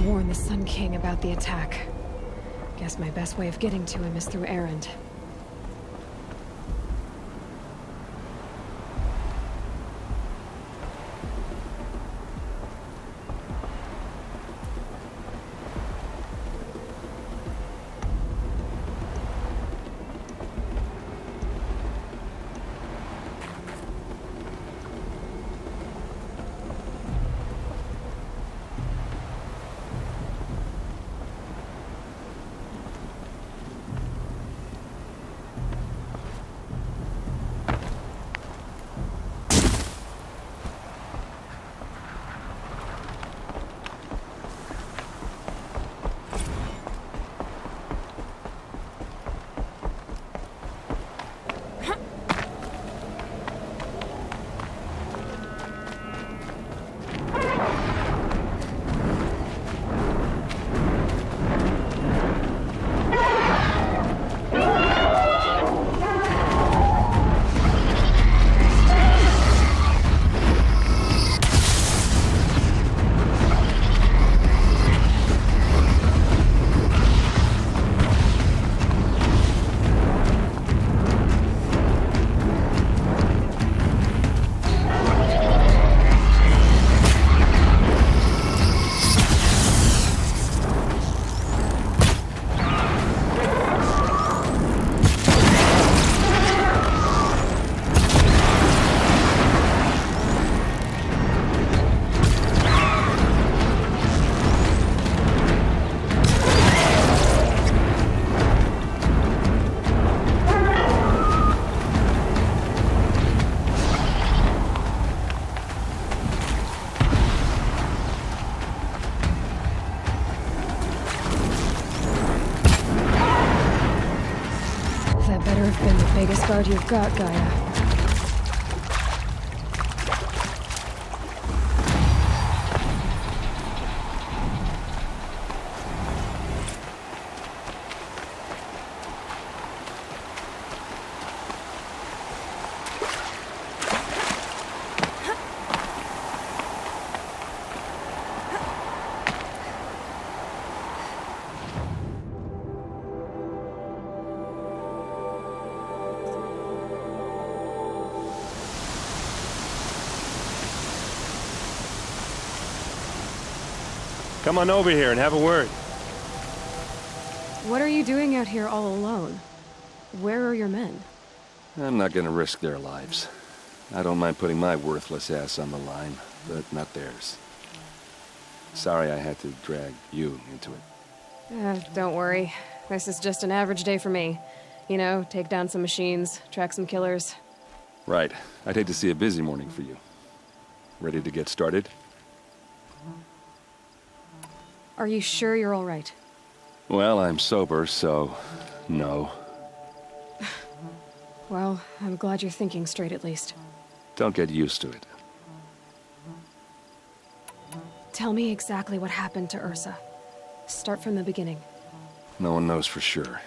warn the Sun King about the attack. Guess my best way of getting to him is through Erend. Biggest guard you've got, Gaia. Come on over here and have a word. What are you doing out here all alone? Where are your men? I'm not gonna risk their lives. I don't mind putting my worthless ass on the line, but not theirs. Sorry I had to drag you into it. Don't worry. This is just an average day for me. You know, take down some machines, track some killers. Right. I'd hate to see a busy morning for you. Ready to get started? Are you sure you're all right? Well, I'm sober, so no. Well, I'm glad you're thinking straight at least. Don't get used to it. Tell me exactly what happened to Ursa. Start from the beginning. No one knows for sure.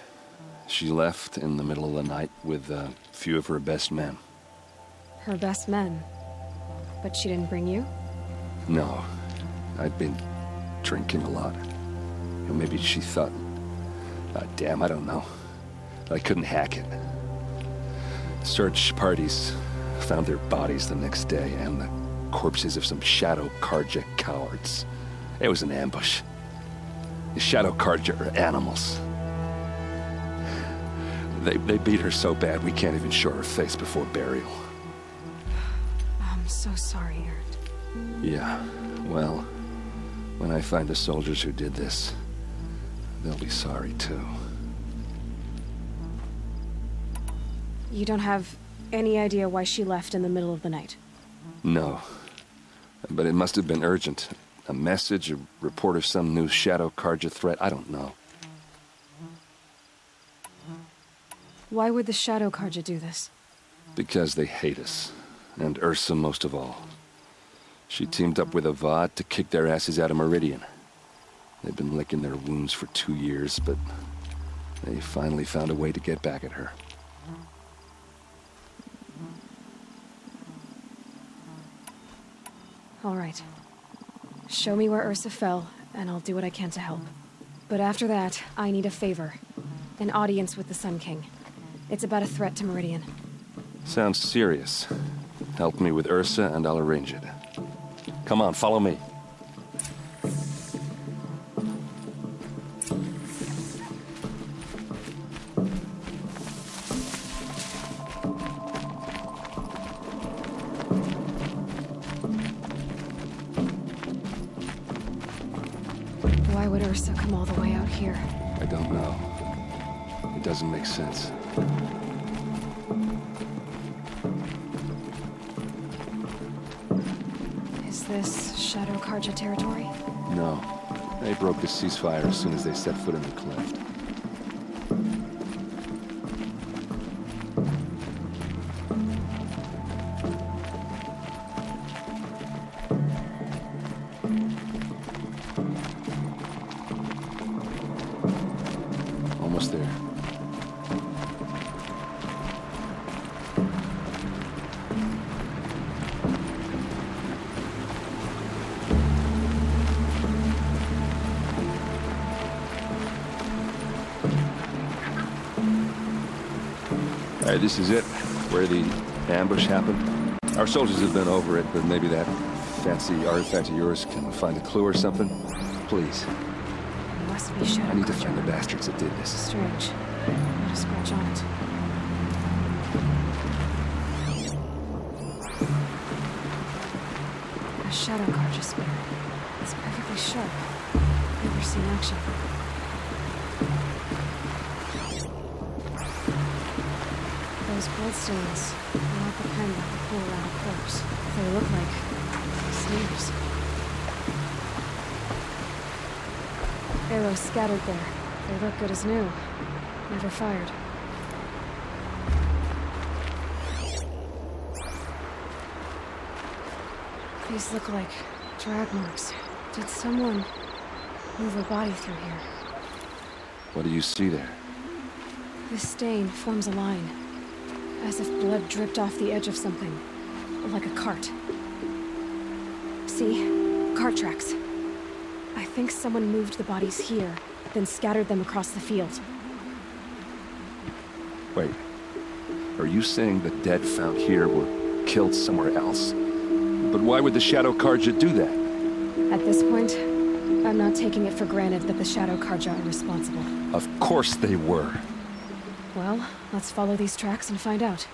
She left in the middle of the night with a few of her best men. Her best men? But she didn't bring you? No. I'd been drinking a lot. Maybe she thought... damn, I don't know. I couldn't hack it. Search parties found their bodies the next day, and the corpses of some Shadow K.O.G cowards. It was an ambush. The Shadow K.O.G are animals. They beat her so bad we can't even show her face before burial. I'm so sorry, Erend. Yeah, well... when I find the soldiers who did this, they'll be sorry too. You don't have any idea why she left in the middle of the night? No. But it must have been urgent. A message, a report of some new Shadow K.O.G threat, I don't know. Why would the Shadow K.O.G do this? Because they hate us. And Ursa most of all. She teamed up with Avad to kick their asses out of Meridian. They've been licking their wounds for 2 years, but they finally found a way to get back at her. All right. Show me where Ursa fell, and I'll do what I can to help. But after that, I need a favor. An audience with the Sun King. It's about a threat to Meridian. Sounds serious. Help me with Ursa and I'll arrange it. Come on, follow me. Why would Ursa come all the way out here? I don't know. It doesn't make sense. Is this Shadow Karja territory? No. They broke the ceasefire as soon as they set foot in the cleft. Almost there. All right, this is it, where the ambush happened. Our soldiers have been over it, but maybe that fancy artifact of yours can find a clue or something. Please. It must be Shadow I need to Karja. find the bastards that did this. Strange. Not a scratch on it. A Shadow Karja spear. It's perfectly sharp. Never seen action. Those blood stains are not the kind that would pull around a corpse. They look like sneers. Arrows scattered there. They look good as new. Never fired. These look like drag marks. Did someone move a body through here? What do you see there? This stain forms a line, as if blood dripped off the edge of something, like a cart. See? Cart tracks. I think someone moved the bodies here, then scattered them across the field. Wait. Are you saying the dead found here were killed somewhere else? But why would the Shadow Karja do that? At this point, I'm not taking it for granted that the Shadow Karja are responsible. Of course they were. Well, let's follow these tracks and find out.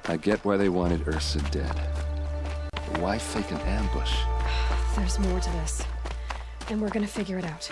I get why they wanted Ursa dead. But why fake an ambush? There's more to this, and we're gonna figure it out.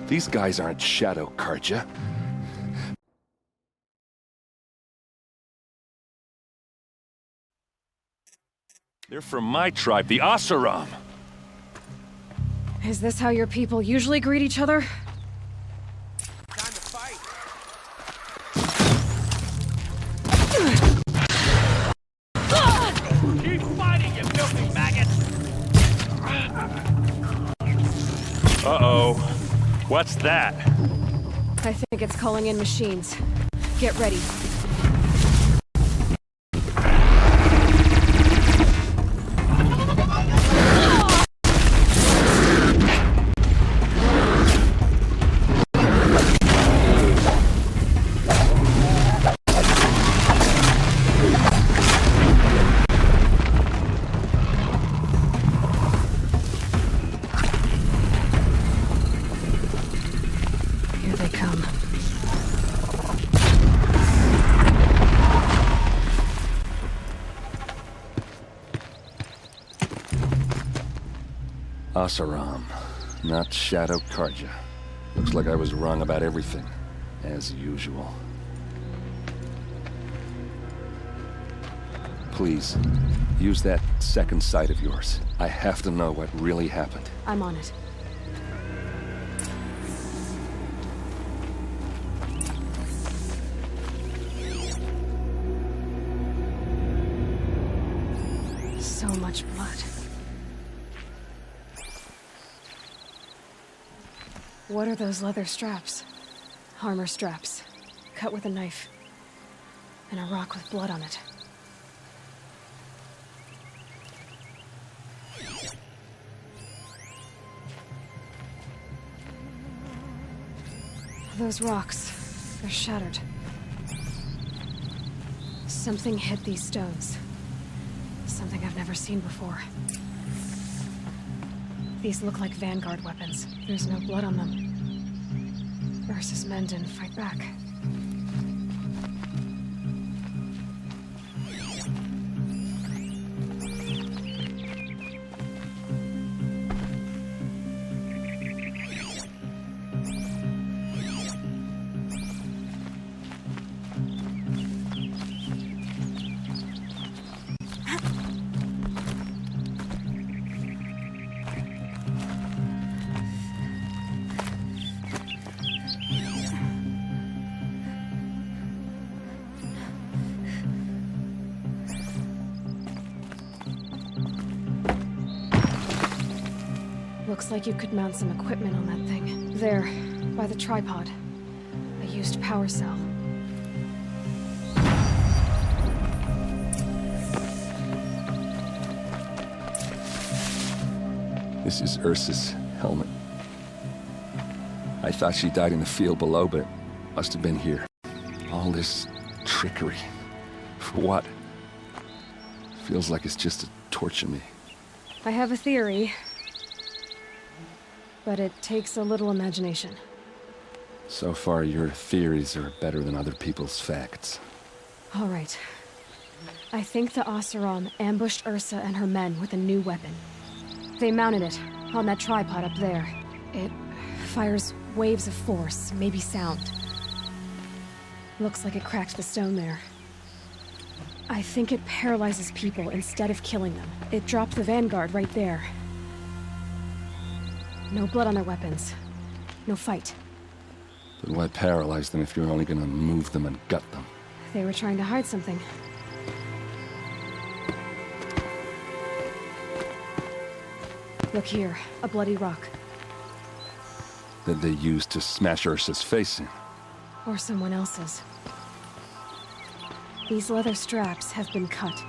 These guys aren't Shadow Karja. They're from my tribe, the Oseram. Is this how your people usually greet each other? Time to fight. Keep fighting, you filthy maggot! Uh-oh. What's that? I think it's calling in machines. Get ready. Here they come. Asaram, not Shadow Karja. Looks like I was wrong about everything, as usual. Please, use that second sight of yours. I have to know what really happened. I'm on it. So much blood. What are those leather straps? Armor straps, cut with a knife. And a rock with blood on it. Those rocks, they're shattered. Something hit these stones. Something I've never seen before. These look like Vanguard weapons. There's no blood on them. Ursa's men didn't fight back. Looks like you could mount some equipment on that thing. There, by the tripod. A used power cell. This is Ursa's helmet. I thought she died in the field below, but it must have been here. All this trickery. For what? Feels like it's just to torture me. I have a theory. But it takes a little imagination. So far, your theories are better than other people's facts. All right. I think the Oseram ambushed Ursa and her men with a new weapon. They mounted it on that tripod up there. It fires waves of force, maybe sound. Looks like it cracked the stone there. I think it paralyzes people instead of killing them. It dropped the Vanguard right there. No blood on their weapons. No fight. But why paralyze them if you're only gonna move them and gut them? They were trying to hide something. Look here, a bloody rock. That they used to smash Ursa's face in. Or someone else's. These leather straps have been cut,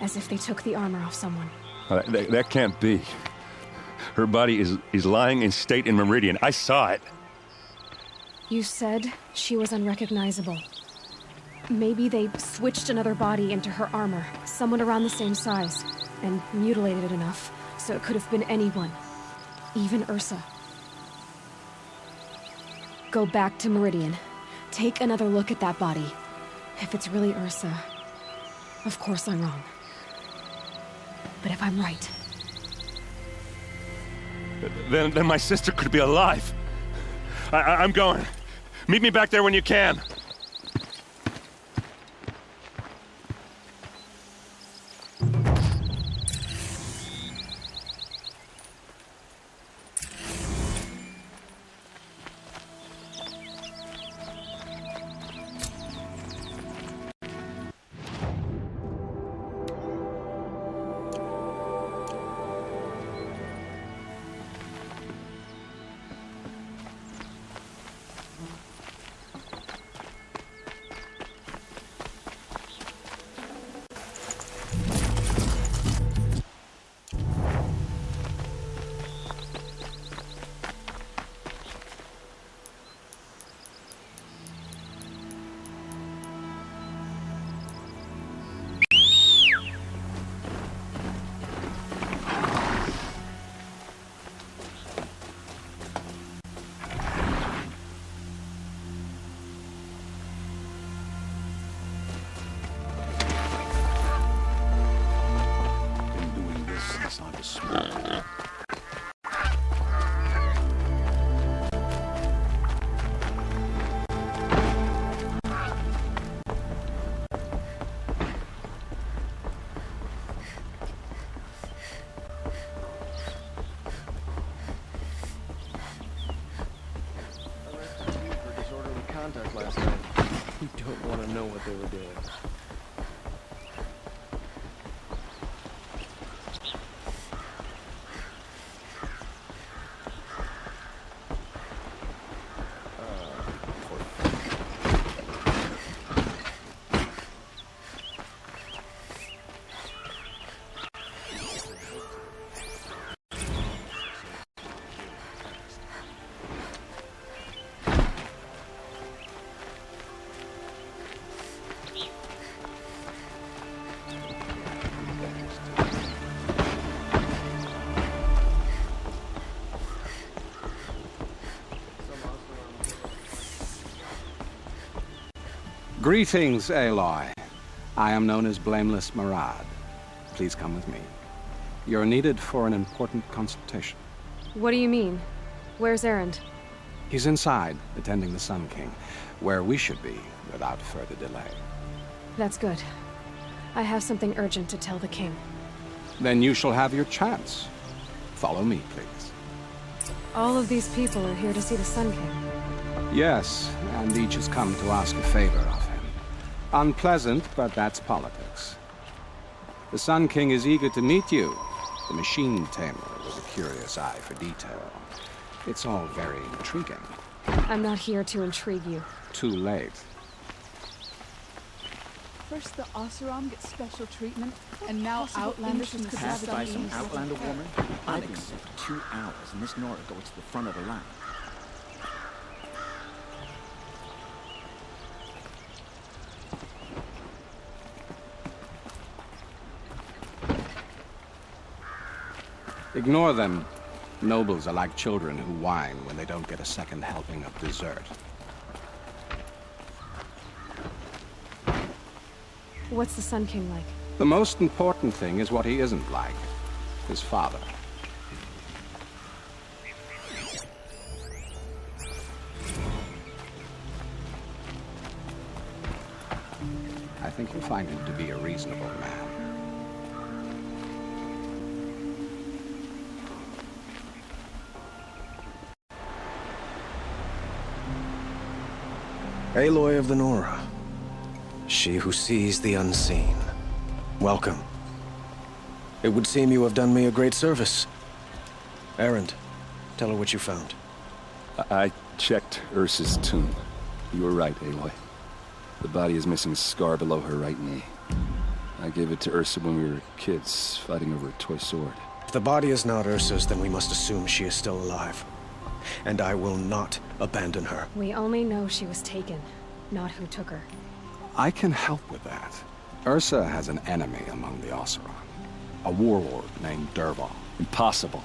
as if they took the armor off someone. That can't be. Her body is lying in state in Meridian. I saw it. You said she was unrecognizable. Maybe they switched another body into her armor, someone around the same size, and mutilated it enough, so it could have been anyone. Even Ursa. Go back to Meridian. Take another look at that body. If it's really Ursa, of course I'm wrong. But if I'm right... Then my sister could be alive. I'm going. Meet me back there when you can. since I was small. For disorderly conduct last night. You don't want to know what they were doing. Greetings, Aloy. I am known as Blameless Murad. Please come with me. You're needed for an important consultation. What do you mean? Where's Erend? He's inside, attending the Sun King, where we should be without further delay. That's good. I have something urgent to tell the king. Then you shall have your chance. Follow me, please. All of these people are here to see the Sun King. Yes, and each has come to ask a favor of him. Unpleasant, but that's politics. The Sun King is eager to meet you, the machine tamer with a curious eye for detail. It's all very intriguing. I'm not here to intrigue you. Too late. First the Oseram gets special treatment, and now Outlanders from the Passed by some Southeast. Outlander woman? I'd accept 2 hours and Miss Nora goes to the front of the line. Ignore them. Nobles are like children who whine when they don't get a second helping of dessert. What's the Sun King like? The most important thing is what he isn't like. His father. I think you'll find him to be a reasonable man. Aloy of the Nora. She who sees the unseen. Welcome. It would seem you have done me a great service. Erend, tell her what you found. I checked Ursa's tomb. You were right, Aloy. The body is missing a scar below her right knee. I gave it to Ursa when we were kids, fighting over a toy sword. If the body is not Ursa's, then we must assume she is still alive. And I will not abandon her. We only know she was taken, not who took her. I can help with that. Ursa has an enemy among the Oseram. A warlord named Dervahl. Impossible.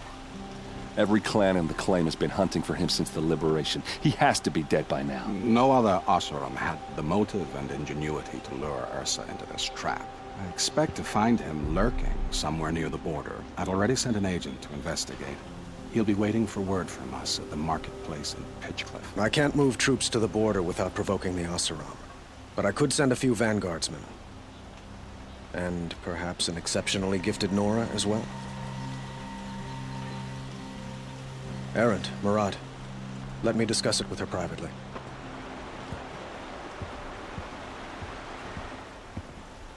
Every clan in the claim has been hunting for him since the liberation. He has to be dead by now. No other Oseram had the motive and ingenuity to lure Ursa into this trap. I expect to find him lurking somewhere near the border. I've already sent an agent to investigate. He'll be waiting for word from us at the marketplace in Pitchcliff. I can't move troops to the border without provoking the Oseram. But I could send a few vanguardsmen. And perhaps an exceptionally gifted Nora as well. Erend, Murad, let me discuss it with her privately.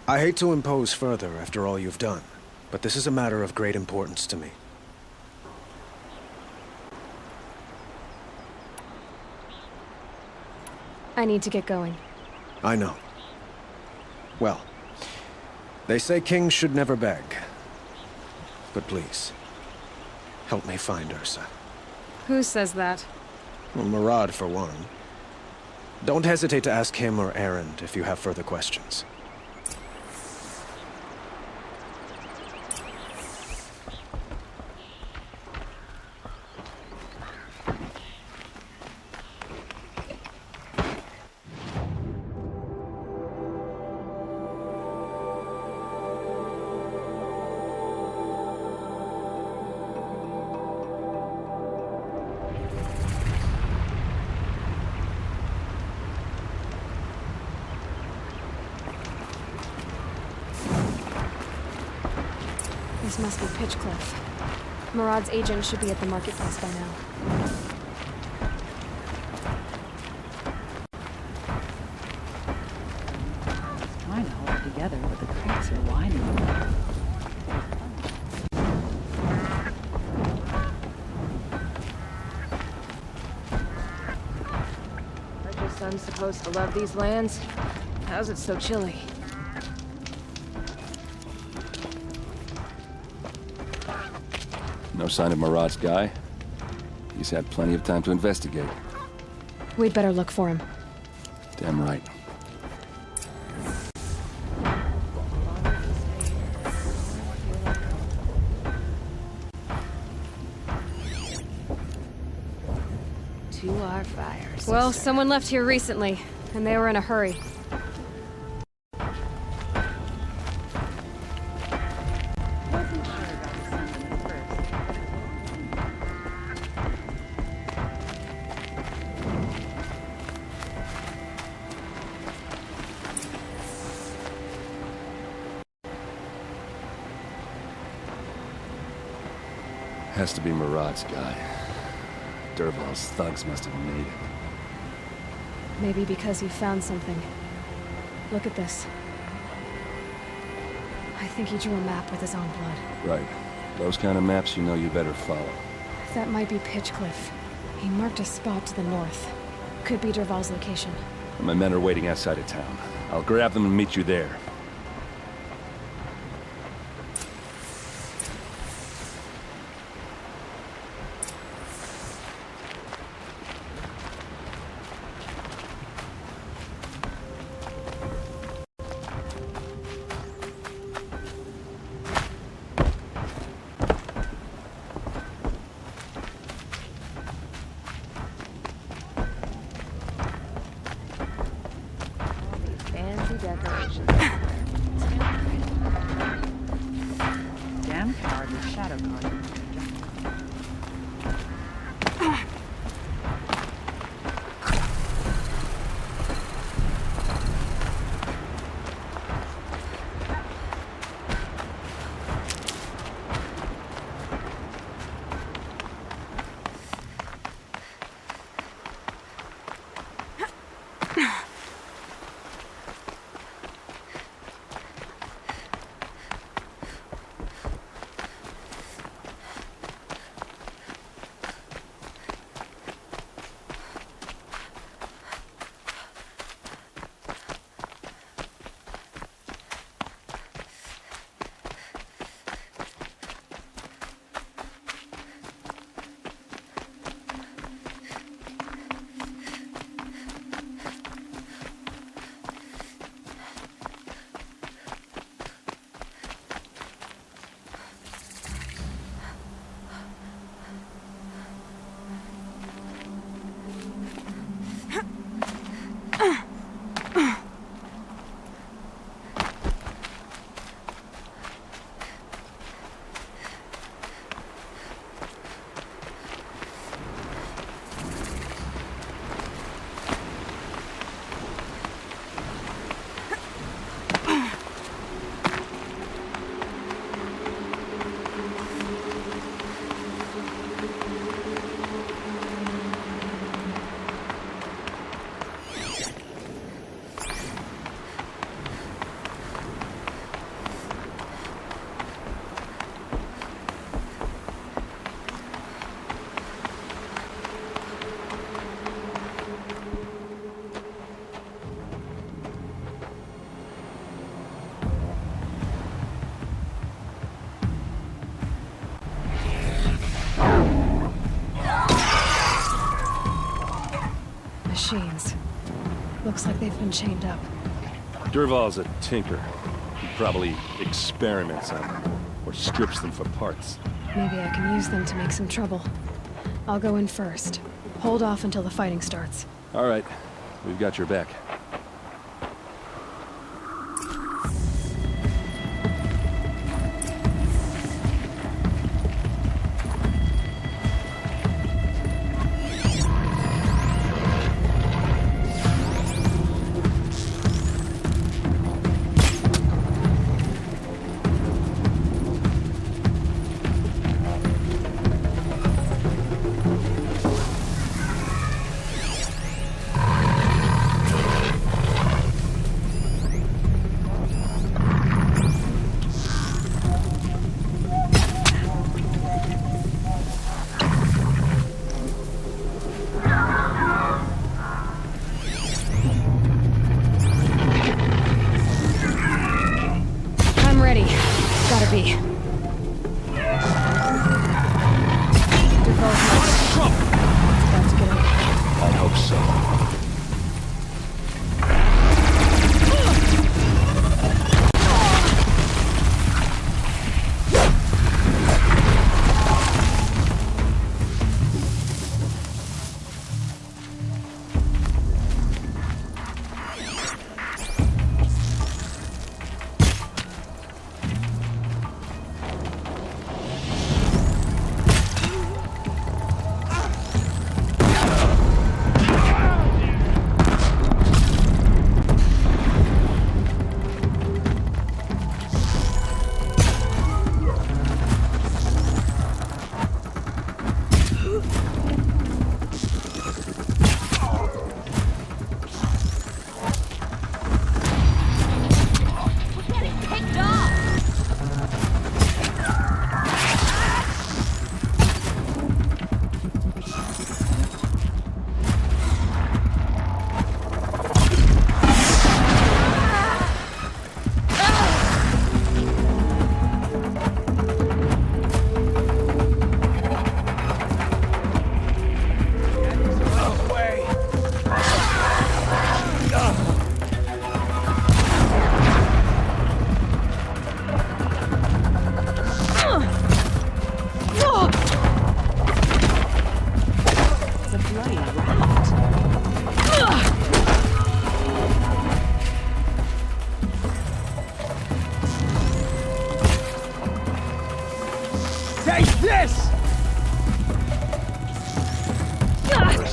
I hate to impose further after all you've done, but this is a matter of great importance to me. I need to get going. I know. Well, they say kings should never beg. But please, help me find Ursa. Who says that? Well, Murad, for one. Don't hesitate to ask him or Erend if you have further questions. This must be Pitchcliff. Murad's agent should be at the marketplace by now. Trying to hold it together, but the cracks are widening. Aren't your sons supposed to love these lands? How's it so chilly? No sign of Murad's guy? He's had plenty of time to investigate. We'd better look for him. Damn right. To our fires. Well, someone left here recently, and they were in a hurry. Wasn't sure about the something at first. Has to be Murad's guy. Dervahl's thugs must have made it. Maybe because he found something. Look at this. I think he drew a map with his own blood. Right. Those kind of maps you know you better follow. That might be Pitchcliff. He marked a spot to the north. Could be Dervahl's location. My men are waiting outside of town. I'll grab them and meet you there. Fancy decorations. Damn cowardly shadow card. Machines. Looks like they've been chained up. Dervahl's a tinker. He probably experiments on them, or strips them for parts. Maybe I can use them to make some trouble. I'll go in first. Hold off until the fighting starts. All right, we've got your back. hope so.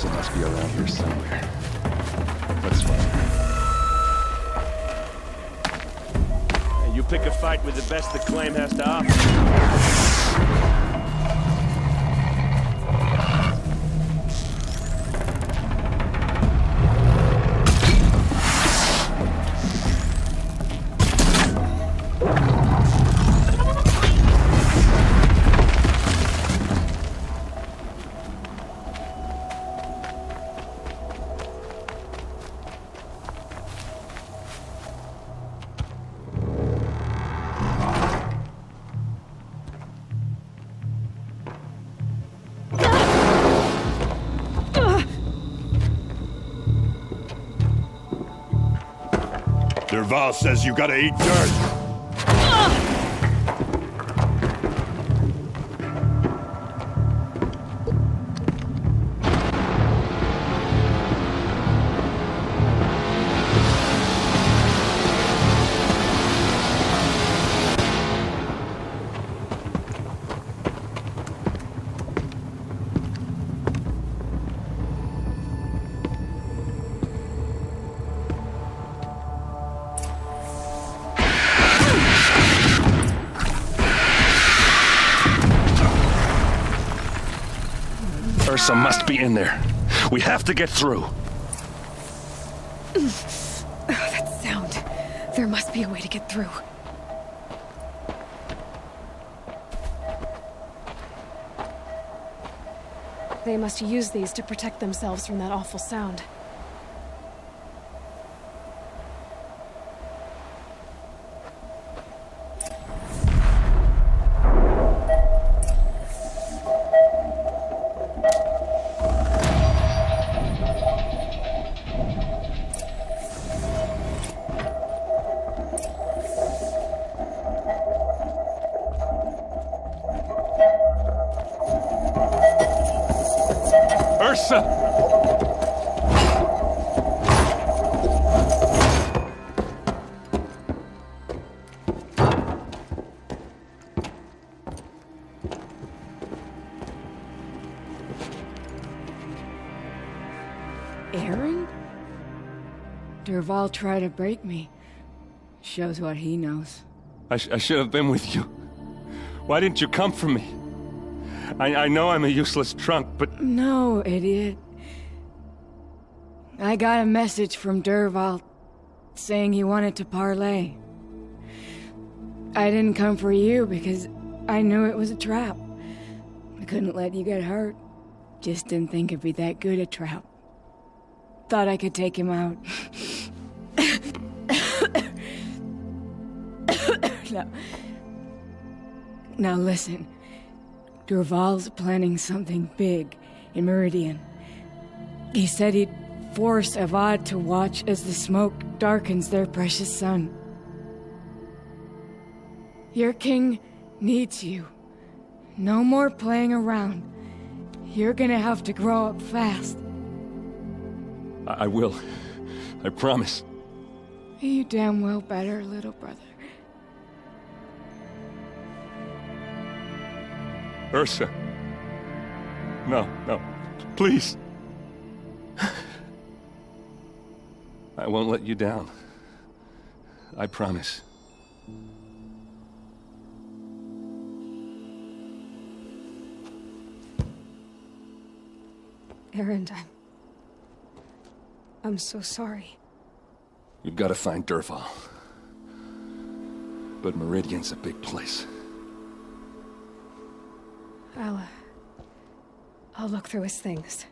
Must be around here somewhere. Let's find her. You pick a fight with the best the claim has to offer. Derval says you gotta eat dirt. Ursa must be in there. We have to get through. That sound. There must be a way to get through. They must use these to protect themselves from that awful sound. Ursa! Aaron? Derval tried to break me. Shows what he knows. I should have been with you. Why didn't you come for me? I know I'm a useless trunk, but... No, idiot. I got a message from Derval saying he wanted to parlay. I didn't come for you because I knew it was a trap. I couldn't let you get hurt. Just didn't think it'd be that good a trap. Thought I could take him out. Now listen. Derval's planning something big in Meridian. He said he'd force Avad to watch as the smoke darkens their precious sun. Your king needs you. No more playing around. You're gonna have to grow up fast. I will. I promise. You damn well better, little brother. Ursa. No, please. I won't let you down. I promise. Erend, I'm so sorry. You've got to find Dervahl. But Meridian's a big place. I'll look through his things.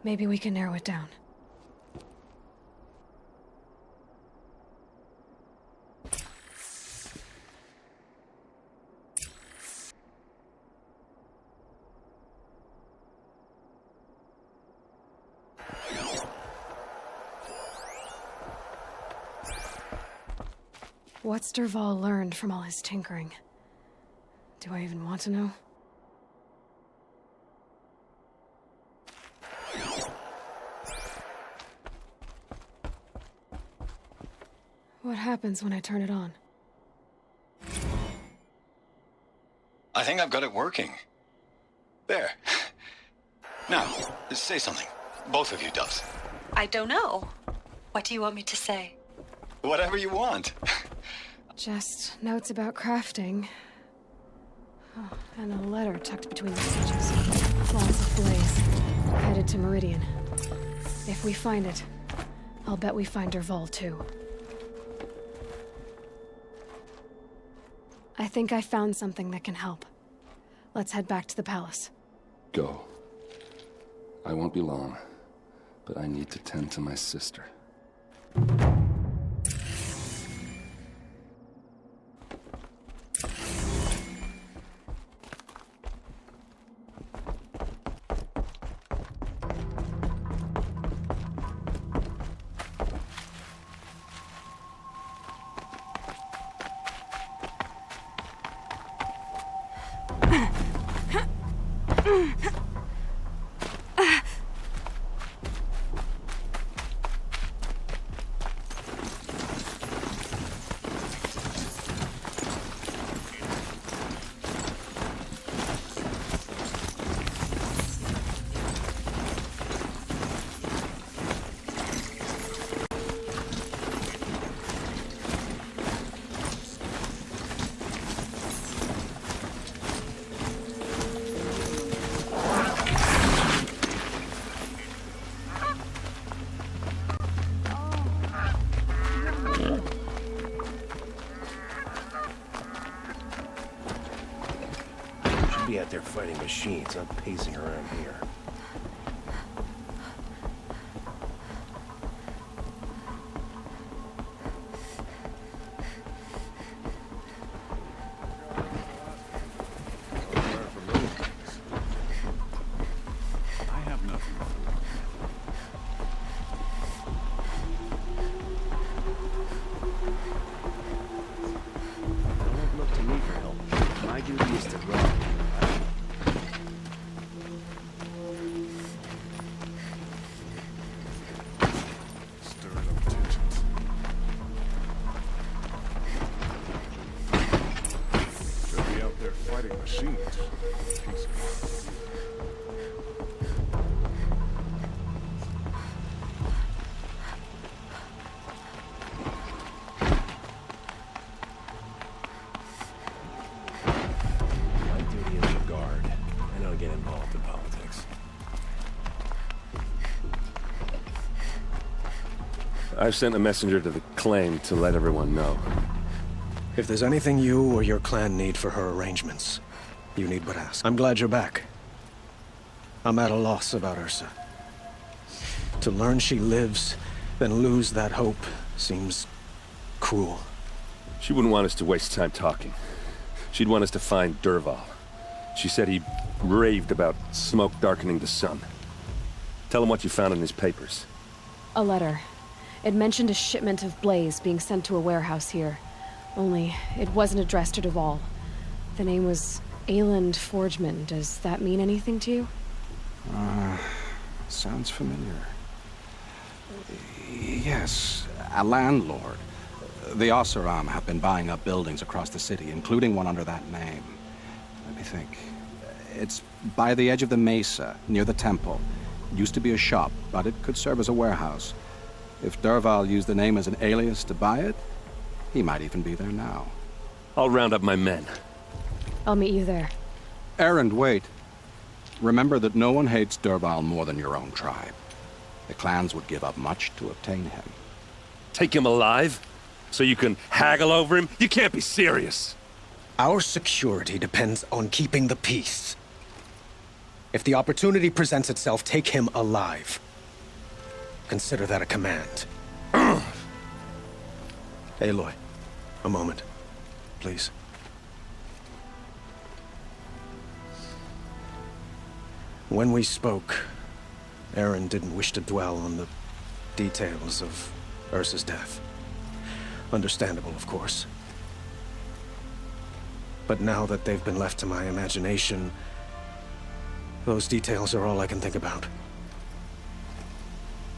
Maybe we can narrow it down. What's Dervahl learned from all his tinkering? Do I even want to know? What happens when I turn it on? I think I've got it working. There. Now, say something. Both of you, Doves. I don't know. What do you want me to say? Whatever you want. Just notes about crafting. Oh, and a letter tucked between the stitches. Lots of blaze. Headed to Meridian. If we find it, I'll bet we find Dervahl too. I think I found something that can help. Let's head back to the palace. Go. I won't be long, but I need to tend to my sister. Be out there fighting machines, not pacing around here. I have nothing for Don't look to me for help. My duty is to run. I've sent a messenger to the claim to let everyone know. If there's anything you or your clan need for her arrangements, you need but ask. I'm glad you're back. I'm at a loss about Ursa. To learn she lives, then lose that hope, seems cruel. She wouldn't want us to waste time talking. She'd want us to find Dervahl. She said he raved about smoke darkening the sun. Tell him what you found in his papers. A letter. It mentioned a shipment of blaze being sent to a warehouse here. Only, it wasn't addressed to Dervahl. The name was Ayland Forgeman. Does that mean anything to you? Sounds familiar. Yes, a landlord. The Oseram have been buying up buildings across the city, including one under that name. Let me think. It's by the edge of the mesa, near the temple. It used to be a shop, but it could serve as a warehouse. If Dervahl used the name as an alias to buy it, he might even be there now. I'll round up my men. I'll meet you there. Erend, wait. Remember that no one hates Dervahl more than your own tribe. The clans would give up much to obtain him. Take him alive? So you can haggle over him? You can't be serious. Our security depends on keeping the peace. If the opportunity presents itself, take him alive. Consider that a command. Aloy, a moment, please. When we spoke, Erend didn't wish to dwell on the details of Ursa's death. Understandable, of course. But now that they've been left to my imagination, those details are all I can think about.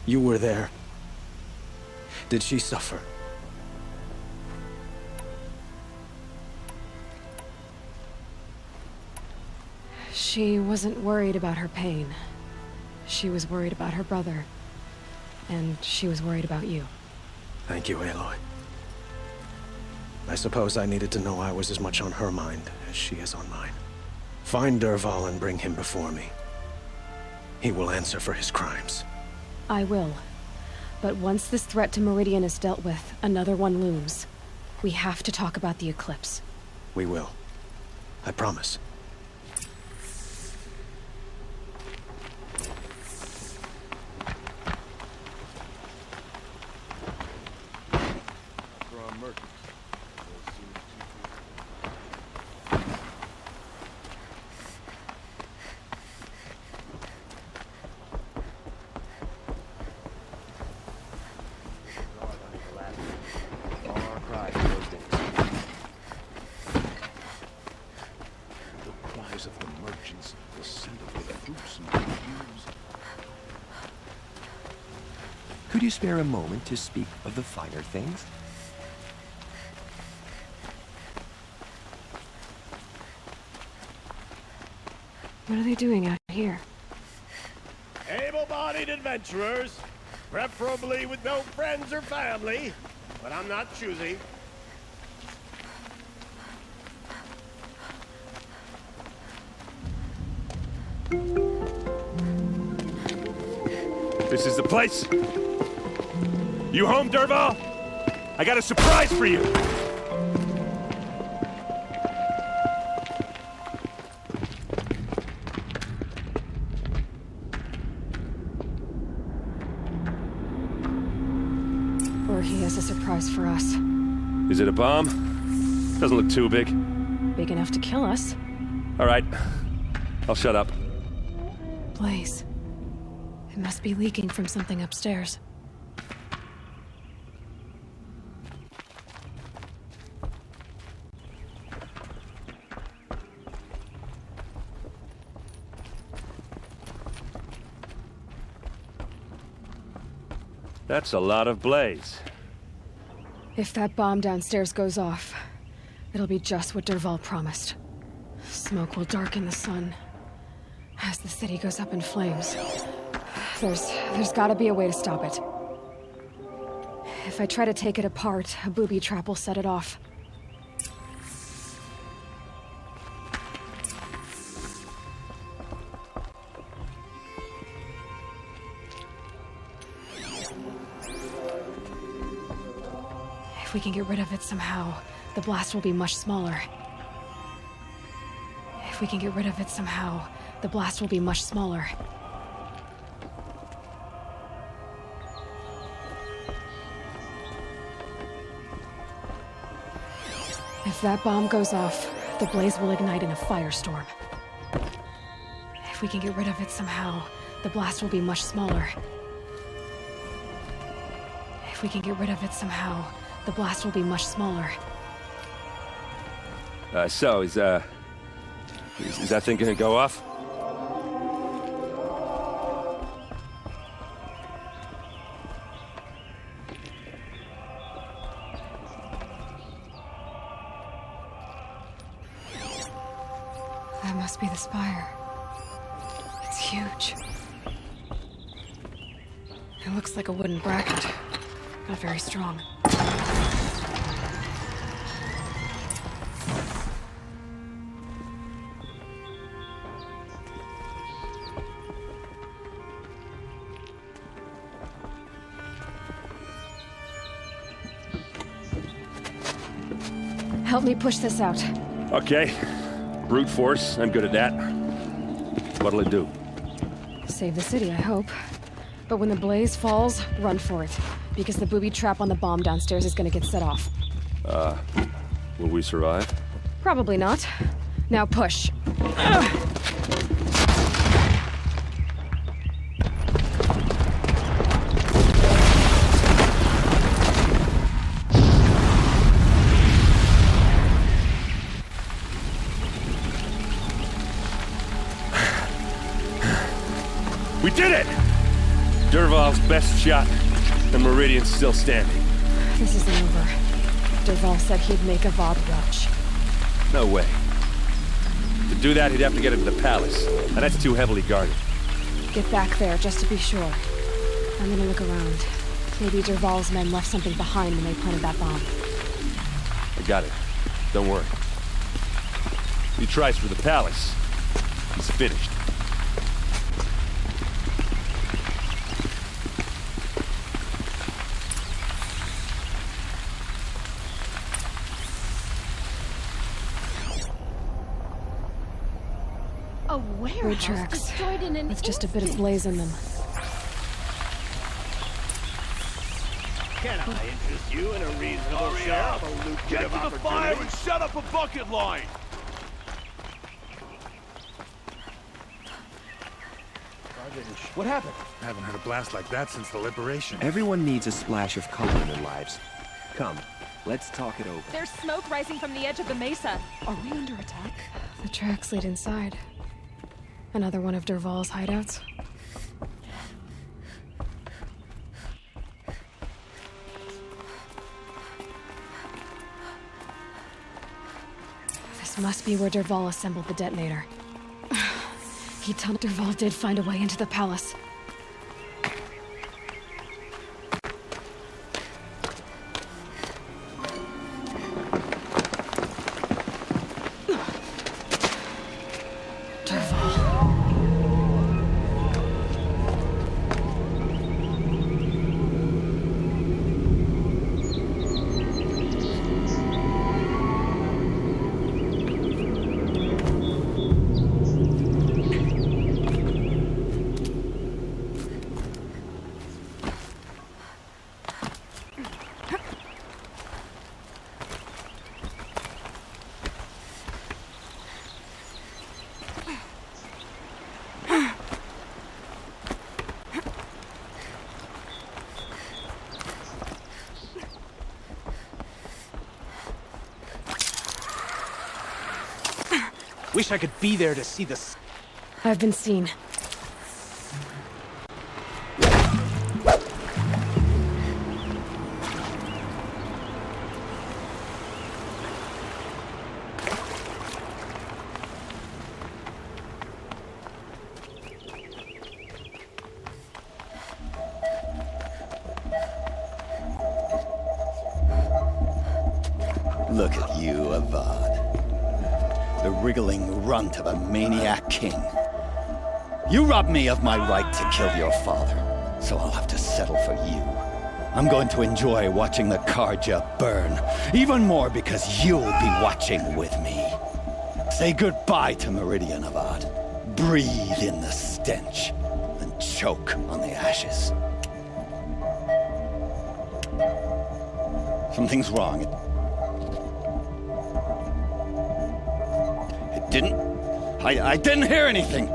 You were there. Did she suffer? She wasn't worried about her pain. She was worried about her brother. And she was worried about you. Thank you, Aloy. I suppose I needed to know I was as much on her mind as she is on mine. Find Dervahl and bring him before me. He will answer for his crimes. I will. But once this threat to Meridian is dealt with, another one looms. We have to talk about the eclipse. We will. I promise. Could you spare a moment to speak of the finer things? What are they doing out here? Able-bodied adventurers, preferably with no friends or family, but I'm not choosy. This is the place. You home, Dervahl? I got a surprise for you. Or he has a surprise for us. Is it a bomb? Doesn't look too big. Big enough to kill us. All right. I'll shut up. Blaze. It must be leaking from something upstairs. That's a lot of blaze. If that bomb downstairs goes off, it'll be just what Dervahl promised. Smoke will darken the sun as the city goes up in flames. There's gotta be a way to stop it. If I try to take it apart, a booby trap will set it off. If we can get rid of it somehow, the blast will be much smaller. If we can get rid of it somehow, the blast will be much smaller. If that bomb goes off, the blaze will ignite in a firestorm. If we can get rid of it somehow, the blast will be much smaller. If we can get rid of it somehow, the blast will be much smaller. So, is that thing gonna go off? That must be the spire. It's huge. It looks like a wooden bracket. Not very strong. Help me push this out. Okay. Brute force, I'm good at that. What'll it do? Save the city, I hope. But when the blaze falls, run for it. Because the booby trap on the bomb downstairs is gonna get set off. Will we survive? Probably not. Now push. We did it! Dervahl's best shot, and Meridian's still standing. This isn't over. Dervahl said he'd make Avad watch. No way. To do that, he'd have to get into the palace, and that's too heavily guarded. Get back there, just to be sure. I'm gonna look around. Maybe Dervahl's men left something behind when they planted that bomb. I got it. Don't worry. If he tries for the palace, he's finished. Road tracks, with just a bit of blaze in them. Can I interest you in a reasonable share of a lucrative Get to the opportunity? fire and shut up a bucket line! What happened? I haven't had a blast like that since the liberation. Everyone needs a splash of color in their lives. Come, let's talk it over. There's smoke rising from the edge of the mesa. Are we under attack? The tracks lead inside. Another one of Dervahl's hideouts. This must be where Dervahl assembled the detonator. He told Dervahl did find a way into the palace. Wish I could be there to see this. I've been seen. Look at you, Avad. The wriggling runt of a maniac king. You robbed me of my right to kill your father, so I'll have to settle for you. I'm going to enjoy watching the K.O.G burn, even more because you'll be watching with me. Say goodbye to Meridian, Avad. Breathe in the stench, and choke on the ashes. Something's wrong. I didn't hear anything.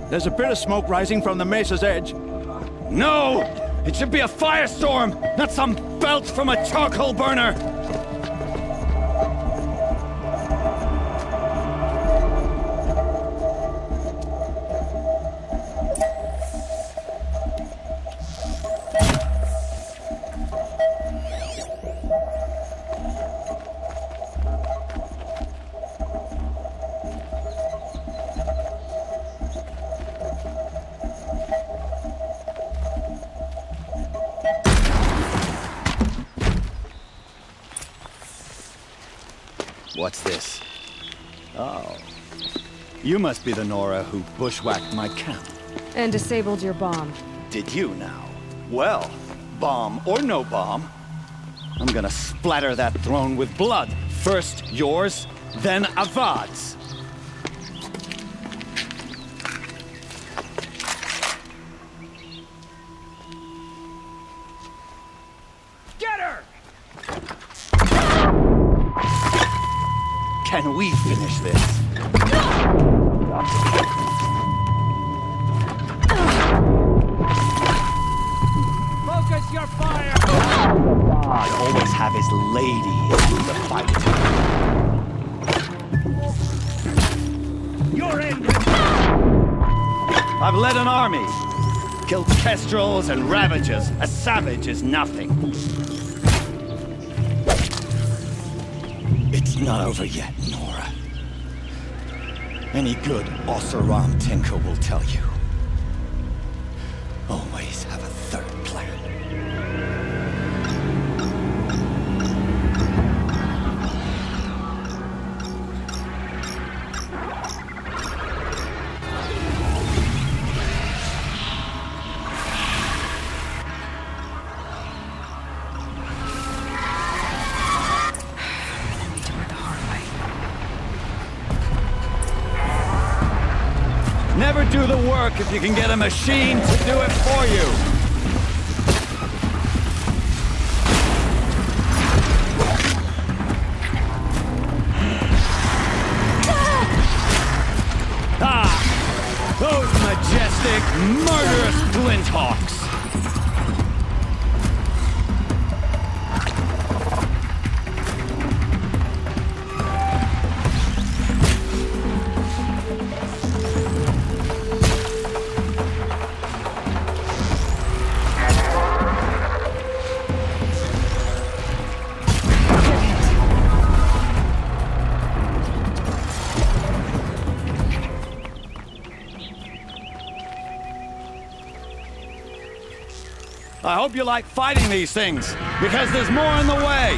There's a bit of smoke rising from the mesa's edge. No! It should be a firestorm, not some belch from a charcoal burner! What's this? Oh. You must be the Nora who bushwhacked my camp. And disabled your bomb. Did you now? Well, bomb or no bomb, I'm gonna splatter that throne with blood. First yours, then Avad's. Get her! Can we finish this? Focus your fire! God always have his lady in the fight. You're ended! I've led an army. Killed kestrels and ravagers. A savage is nothing. It's not over yet, Nora. Any good Oseram tinker will tell you. Always have a third plan. Never do the work if you can get a machine to do it for you. Ah! Those majestic, murderous glinthawks! I hope you like fighting these things, because there's more in the way!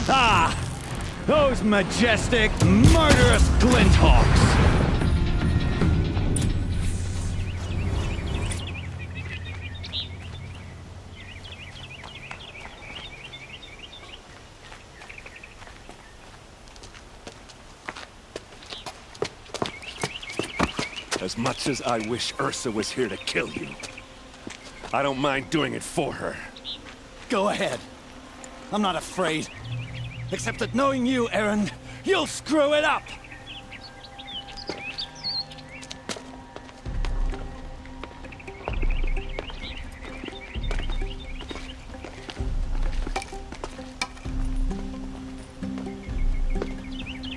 Ah! Those majestic, murderous glinthawks! As much as I wish Ursa was here to kill you, I don't mind doing it for her. Go ahead. I'm not afraid. Except that knowing you, Erend, you'll screw it up!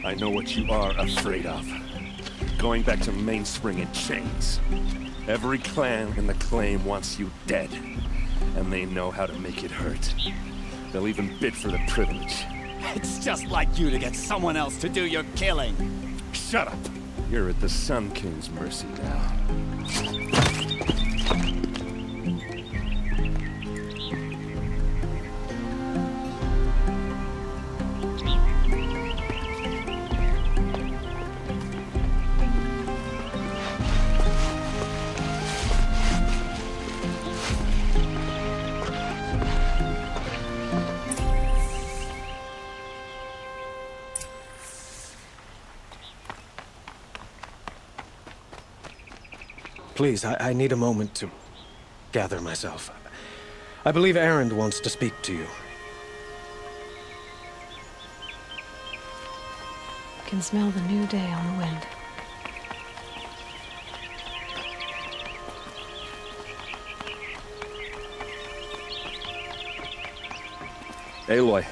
I know what you are afraid of. Going back to Mainspring in chains. Every clan in the claim wants you dead. And they know how to make it hurt. They'll even bid for the privilege. It's just like you to get someone else to do your killing. Shut up! You're at the Sun King's mercy now. Please, I need a moment to gather myself. I believe Erend wants to speak to you. I can smell the new day on the wind. Aloy.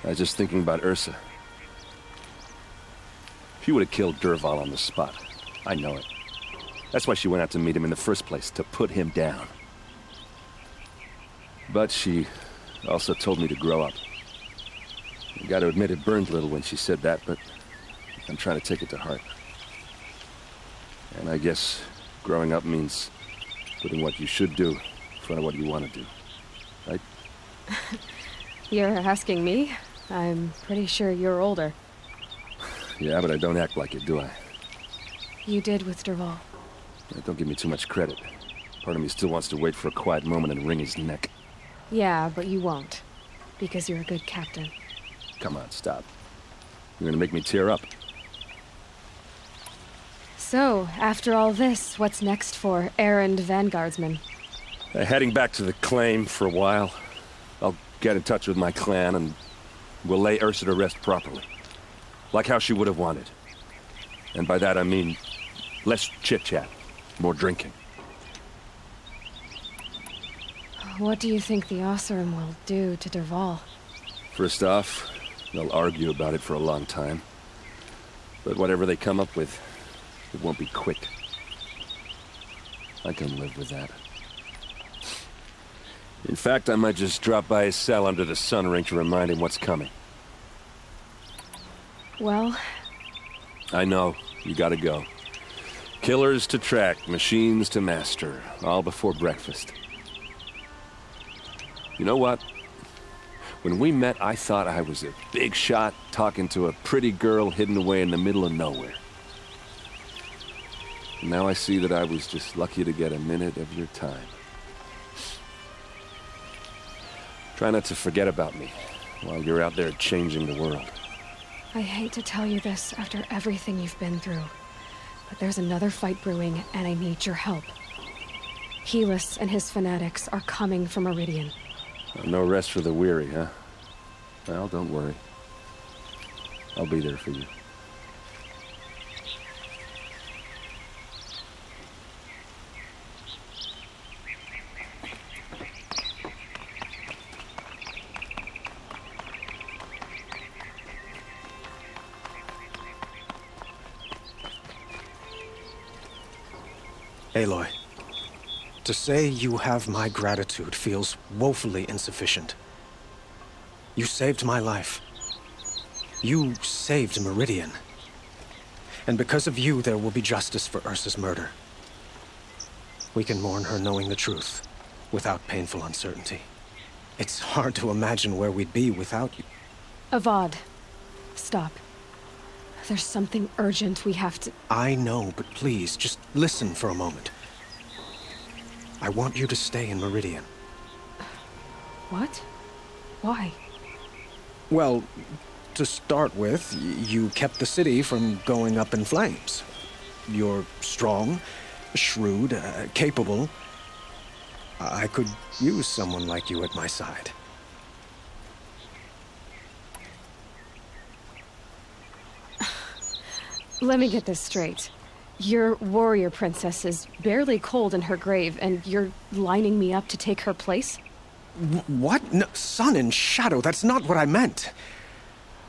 I was just thinking about Ursa. She would have killed Dervahl on the spot. I know it. That's why she went out to meet him in the first place, to put him down. But she also told me to grow up. I gotta admit it burned a little when she said that, but I'm trying to take it to heart. And I guess growing up means putting what you should do in front of what you want to do. Right? You're asking me? I'm pretty sure you're older. Yeah, but I don't act like it, do I? You did with Dervahl. Yeah, don't give me too much credit. Part of me still wants to wait for a quiet moment and wring his neck. Yeah, but you won't. Because you're a good captain. Come on, stop. You're gonna make me tear up. So, after all this, what's next for Erend Vanguardsman? Heading back to the claim for a while. I'll get in touch with my clan and we'll lay Ursa to rest properly. Like how she would have wanted. And by that I mean less chit-chat, more drinking. What do you think the Oseram will do to Dervahl? First off, they'll argue about it for a long time. But whatever they come up with, it won't be quick. I can live with that. In fact, I might just drop by his cell under the sun ring to remind him what's coming. Well... I know. You gotta go. Killers to track, machines to master. All before breakfast. You know what? When we met, I thought I was a big shot talking to a pretty girl hidden away in the middle of nowhere. And now I see that I was just lucky to get a minute of your time. Try not to forget about me while you're out there changing the world. I hate to tell you this after everything you've been through, but there's another fight brewing and I need your help. Helis and his fanatics are coming for Meridian. No rest for the weary, huh? Well, don't worry. I'll be there for you. Aloy, to say you have my gratitude feels woefully insufficient. You saved my life. You saved Meridian. And because of you, there will be justice for Ursa's murder. We can mourn her knowing the truth, without painful uncertainty. It's hard to imagine where we'd be without you. Avad, stop. There's something urgent we have to... I know, but please, just listen for a moment. I want you to stay in Meridian. What? Why? Well, to start with, you kept the city from going up in flames. You're strong, shrewd, capable. I could use someone like you at my side. Let me get this straight. Your warrior princess is barely cold in her grave, and you're lining me up to take her place? What? No, sun and shadow, that's not what I meant.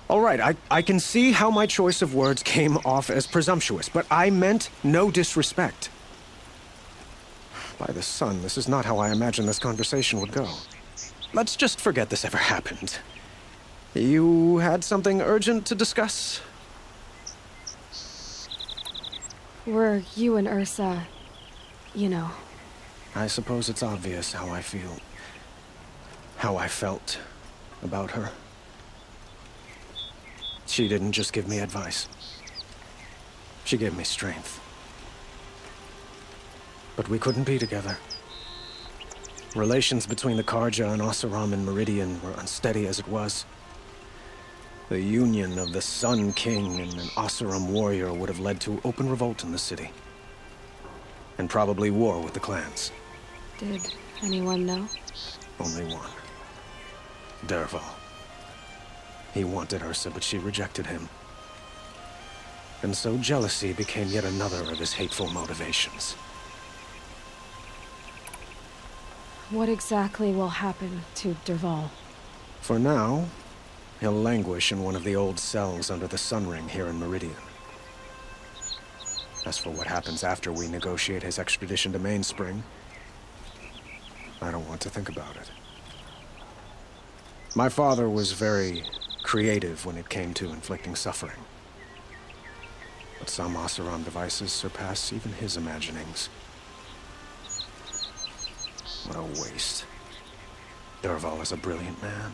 All right, I can see how my choice of words came off as presumptuous, but I meant no disrespect. By the sun, this is not how I imagined this conversation would go. Let's just forget this ever happened. You had something urgent to discuss? Were you and Ursa, you know... I suppose it's obvious how I feel. How I felt about her. She didn't just give me advice. She gave me strength. But we couldn't be together. Relations between the K.O.G and Oseram and Meridian were unsteady as it was. The union of the Sun King and an Oseram warrior would have led to open revolt in the city. And probably war with the clans. Did Anyone know? Only one. Dervahl. He wanted Ursa, but she rejected him. And so jealousy became yet another of his hateful motivations. What exactly will happen to Dervahl? For now, he'll languish in one of the old cells under the Sun Ring here in Meridian. As for what happens after we negotiate his extradition to Mainspring, I don't want to think about it. My father was very creative when it came to inflicting suffering. But some Oseram devices surpass even his imaginings. What a waste. Dervahl is a brilliant man.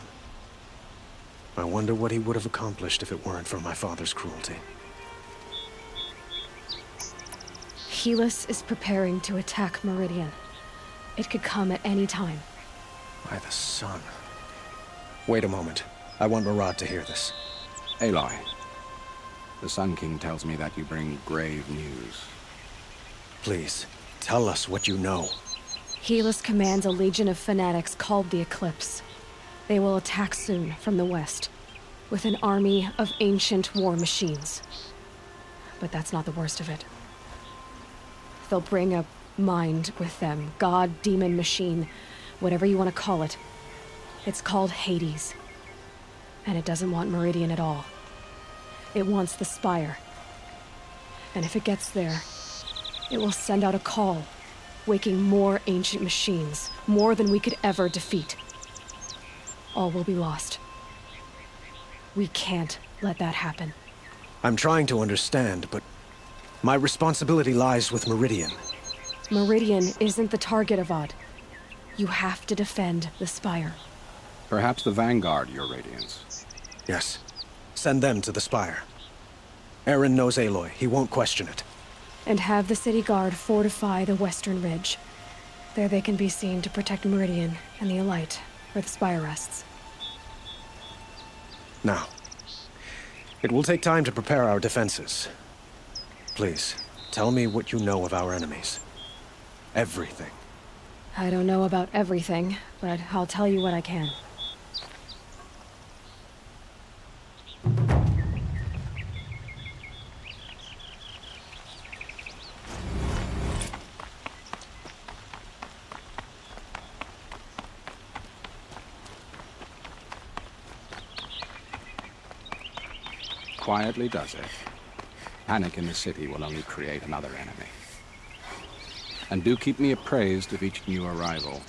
I wonder what he would have accomplished if it weren't for my father's cruelty. Helis is preparing to attack Meridian. It could come at any time. By the sun. Wait a moment. I want Murad to hear this. Aloy, the Sun King tells me that you bring grave news. Please, tell us what you know. Helis commands a legion of fanatics called the Eclipse. They will attack soon from the west, with an army of ancient war machines. But that's not the worst of it. They'll bring a mind with them, god, demon, machine, whatever you want to call it. It's called Hades. And it doesn't want Meridian at all. It wants the Spire. And if it gets there, it will send out a call, waking more ancient machines, more than we could ever defeat. All will be lost. We can't let that happen. I'm trying to understand, but my responsibility lies with Meridian. Meridian isn't the target, Avad. You have to defend the Spire. Perhaps the Vanguard, Your Radiance. Yes. Send them to the Spire. Aaron knows Aloy. He won't question it. And have the city guard fortify the western ridge. There they can be seen to protect Meridian and the Elite, where the Spire rests. Now, it will take time to prepare our defenses. Please, tell me what you know of our enemies. Everything. I don't know about everything, but I'll tell you what I can. Quietly does it. Panic in the city will only create another enemy. And do keep me appraised of each new arrival.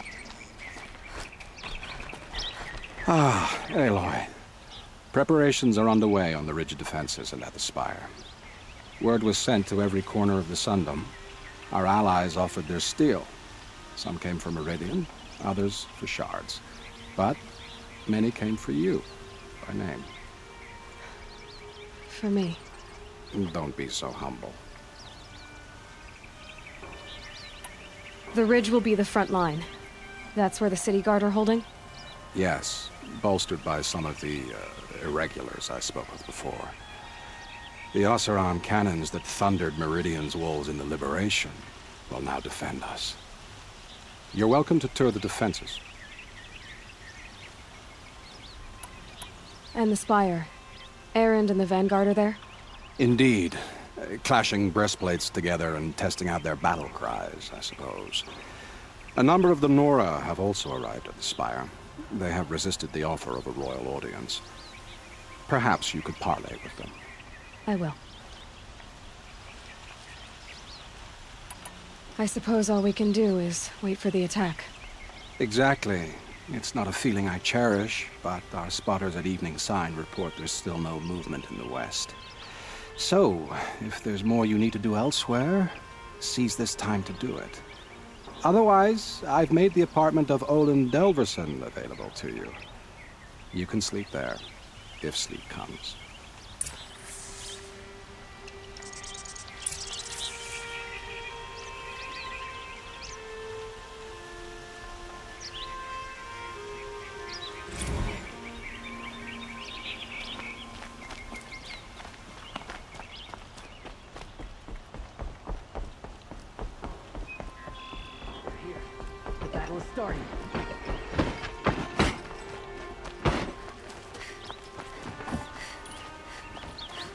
Ah, Aloy. Preparations are underway on the ridge defenses and at the Spire. Word was sent to every corner of the Sundom. Our allies offered their steel. Some came for Meridian, others for shards. But many came for you, by name. For me. Don't be so humble. The ridge will be the front line. That's where the city guard are holding? Yes, bolstered by some of the irregulars I spoke of before. The Oseram cannons that thundered Meridian's walls in the Liberation will now defend us. You're welcome to tour the defenses. And the Spire. Erend and the Vanguard are there? Indeed. Clashing breastplates together and testing out their battle cries, I suppose. A number of the Nora have also arrived at the Spire. They have resisted the offer of a royal audience. Perhaps you could parley with them. I will. I suppose all we can do is wait for the attack. Exactly. It's not a feeling I cherish, but our spotters at Evening Sign report there's still no movement in the west. So, if there's more you need to do elsewhere, seize this time to do it. Otherwise, I've made the apartment of Olin Delverson available to you. You can sleep there, if sleep comes. story.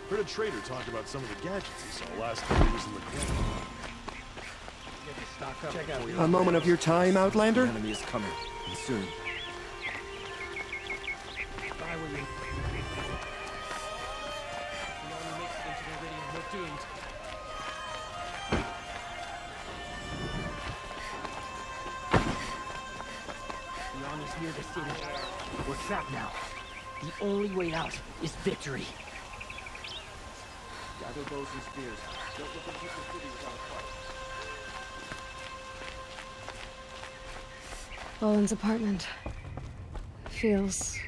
Heard a trader talk about some of the gadgets he saw last time he was in the ground. A moment of your time, Outlander? The enemy is coming, and soon. Near the city. We're trapped now. The only way out is victory. Gather bows and spears. Don't let them hit the city without a fight. Owen's apartment feels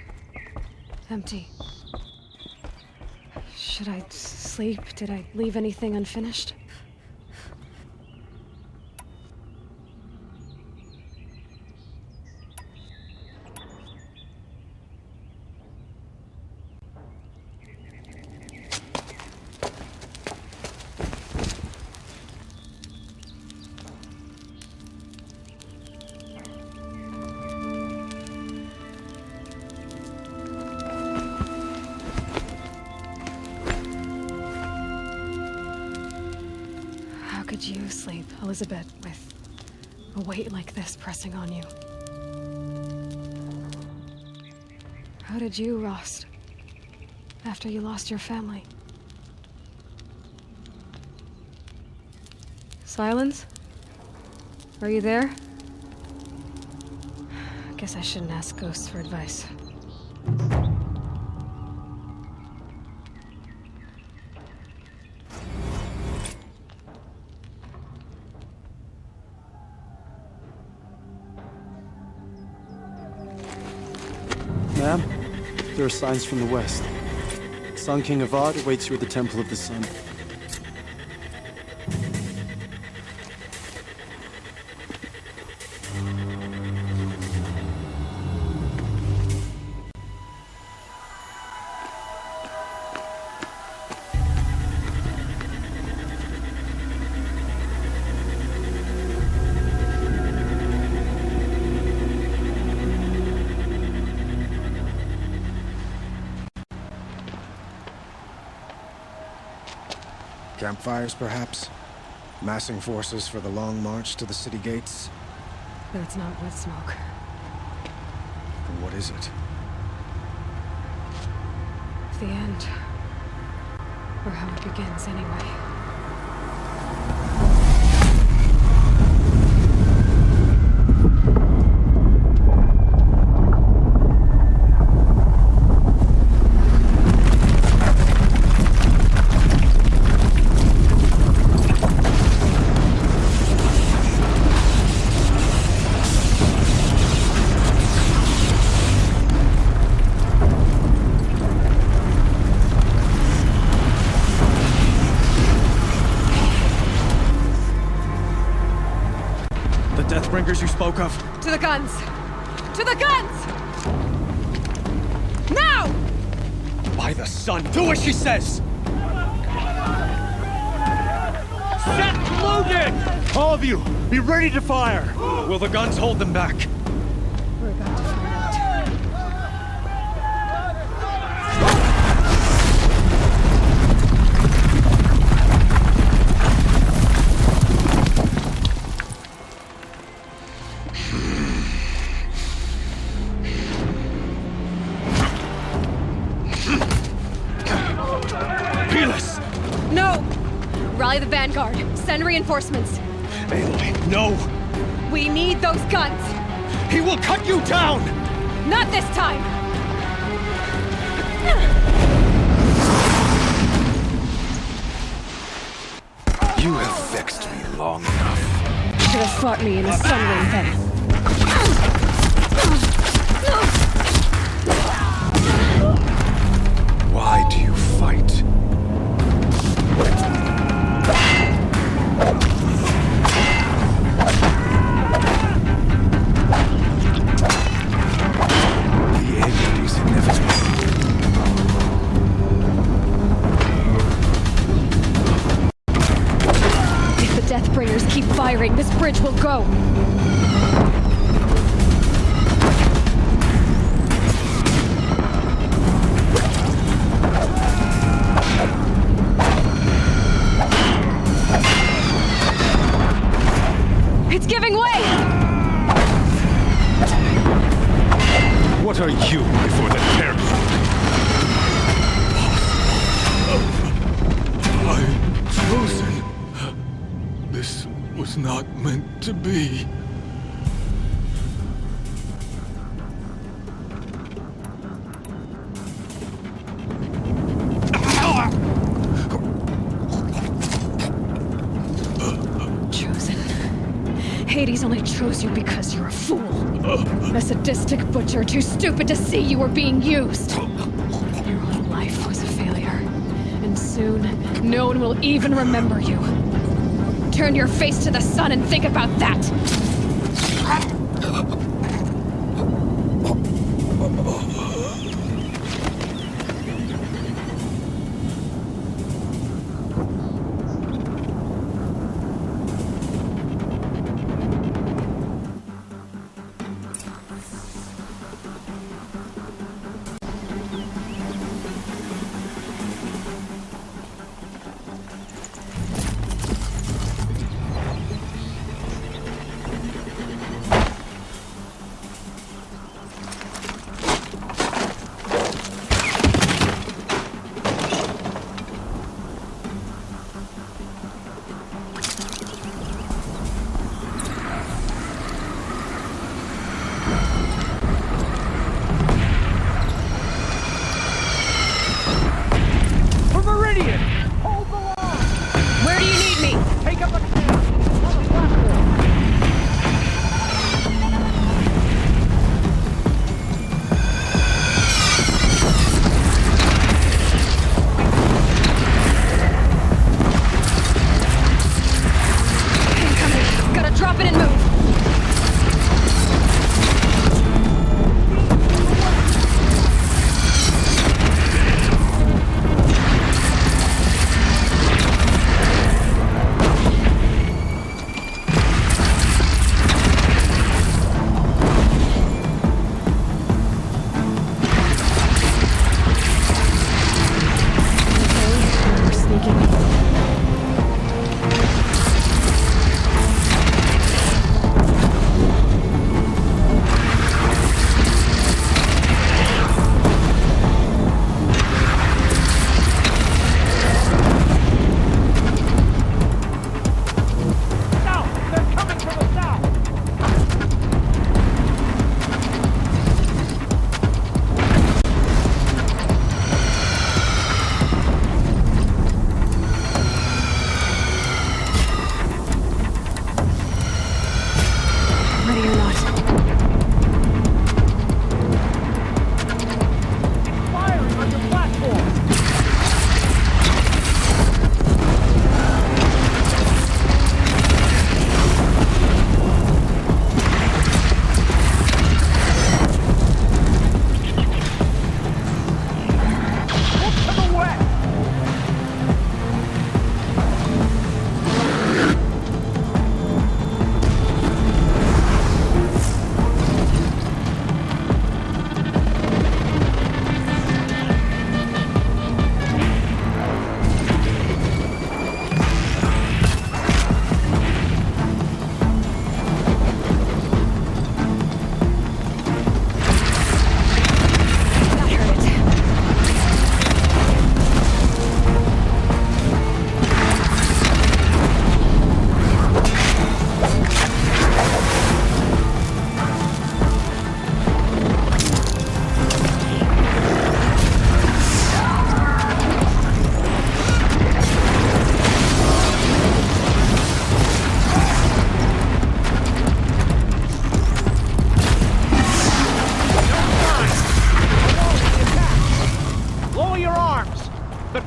empty. Should I sleep? Did I leave anything unfinished? How could you sleep, Elizabeth, with a weight like this pressing on you? How did you rest after you lost your family? Silence? Are you there? Guess I shouldn't ask ghosts for advice. Ma'am, there are signs from the west. Sun King Avad awaits you at the Temple of the Sun. Campfires, perhaps? Massing forces for the long march to the city gates? That's not wood smoke. What is it? The end. Or how it begins, anyway. You spoke of? To the guns! To the guns! Now! By the sun, do as she says! Set loaded! All of you, be ready to fire! Will the guns hold them back? We're about to find out. Rally the vanguard. Send reinforcements. Aloy, no! We need those guns! He will cut you down! Not this time! You have vexed me long enough. Should have fought me in a sun ring then. Why do you fight? If the Deathbringers keep firing, this bridge will go. What are you before the terror? I'm chosen. This was not meant to be. Hades only chose you because you're a fool. A sadistic butcher too stupid to see you were being used. Your whole life was a failure. And soon, no one will even remember you. Turn your face to the sun and think about that!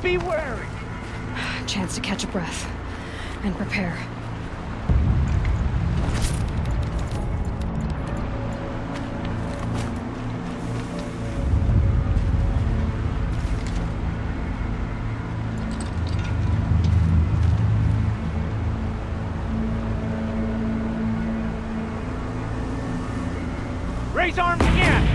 Be wary. Chance to catch a breath and prepare. Raise arms again!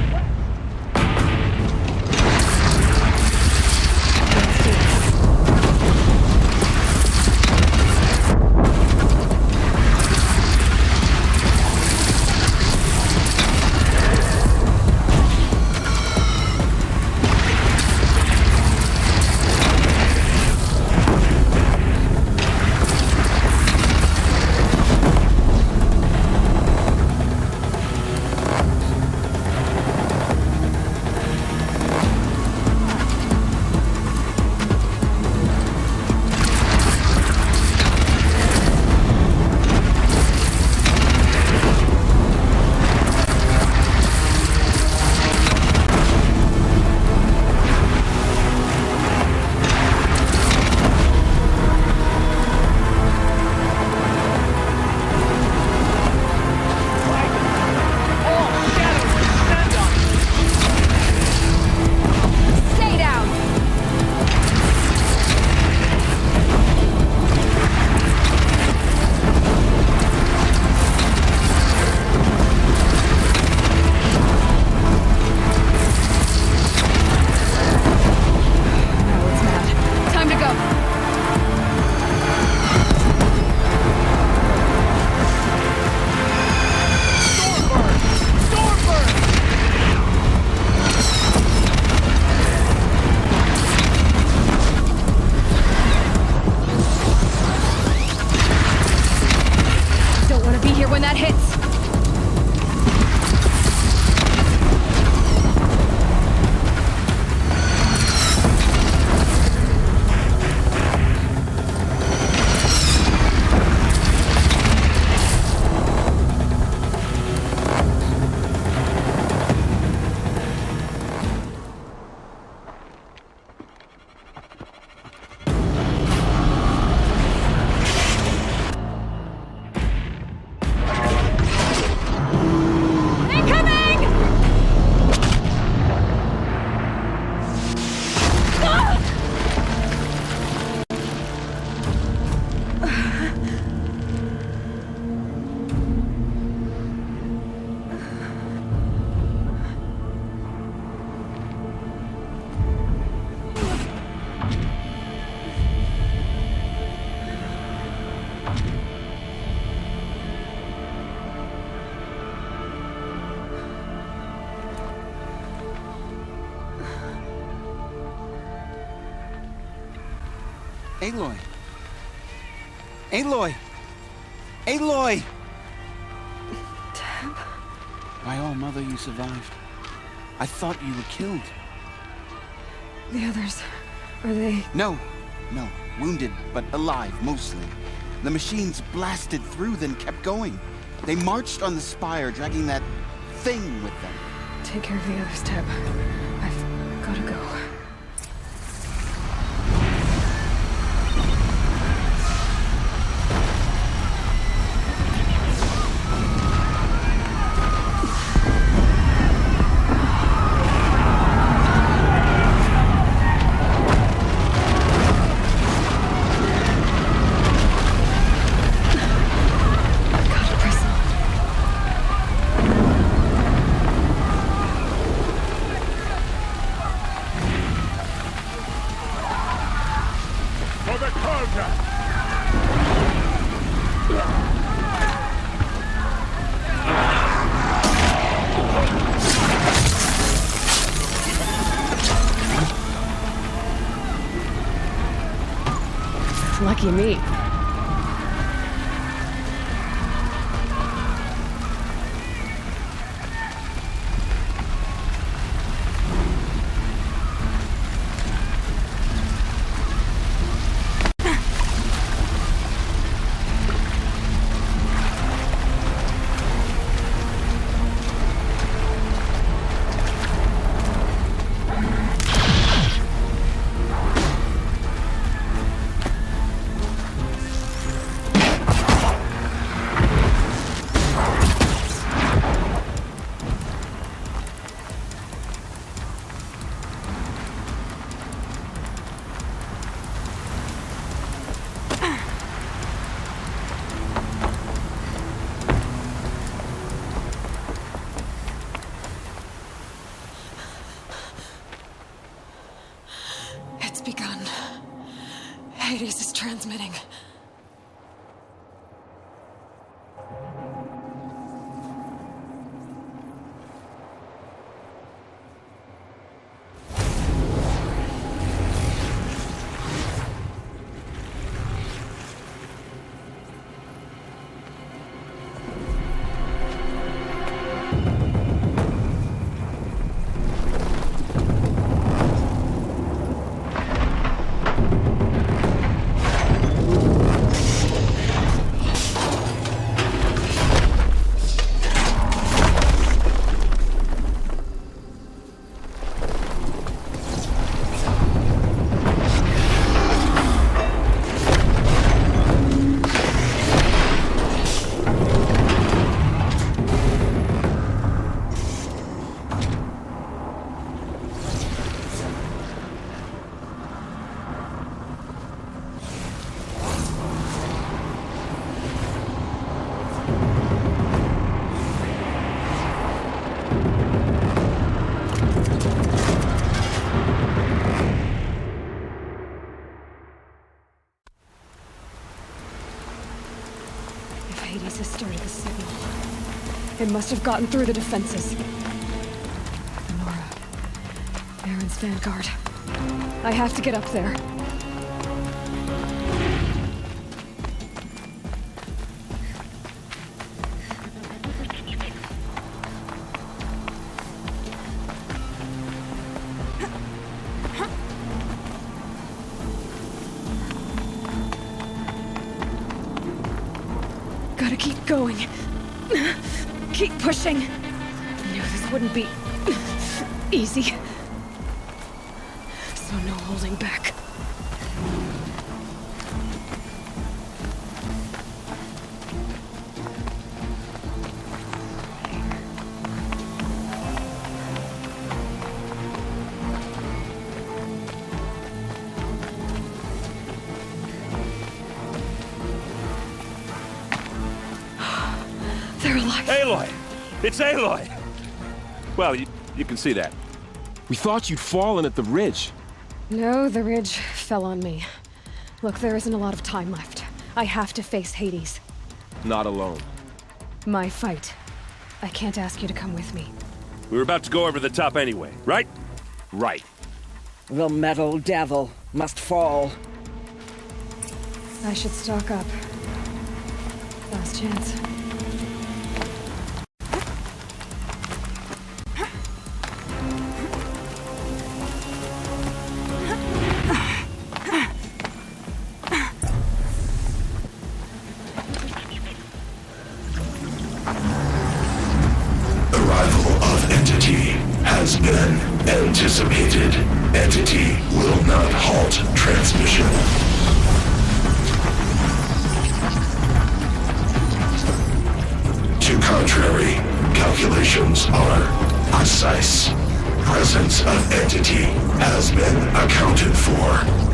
Aloy! Aloy! Aloy! Tab? My own mother, you survived. I thought you were killed. The others, are they... No. Wounded, but alive, mostly. The machines blasted through, then kept going. They marched on the spire, dragging that thing with them. Take care of the others, Tab. I've gotta go. For the K.O.G! Lucky me. It's begun. Hades is transmitting. Hades has started the signal. It must have gotten through the defenses. Nora. Aaron's vanguard. I have to get up there. Gotta keep going. Keep pushing. I knew this wouldn't be easy. So no holding back. They're alive. Aloy! It's Aloy! Well, you can see that. We thought you'd fallen at the ridge. No, the ridge fell on me. Look, there isn't a lot of time left. I have to face Hades. Not alone. My fight. I can't ask you to come with me. We were about to go over the top anyway, right? Right. The metal devil must fall. I should stock up. Last chance. Arrival of Entity has been anticipated. Entity will not halt transmission. To contrary, calculations are precise. Presence of Entity has been accounted for.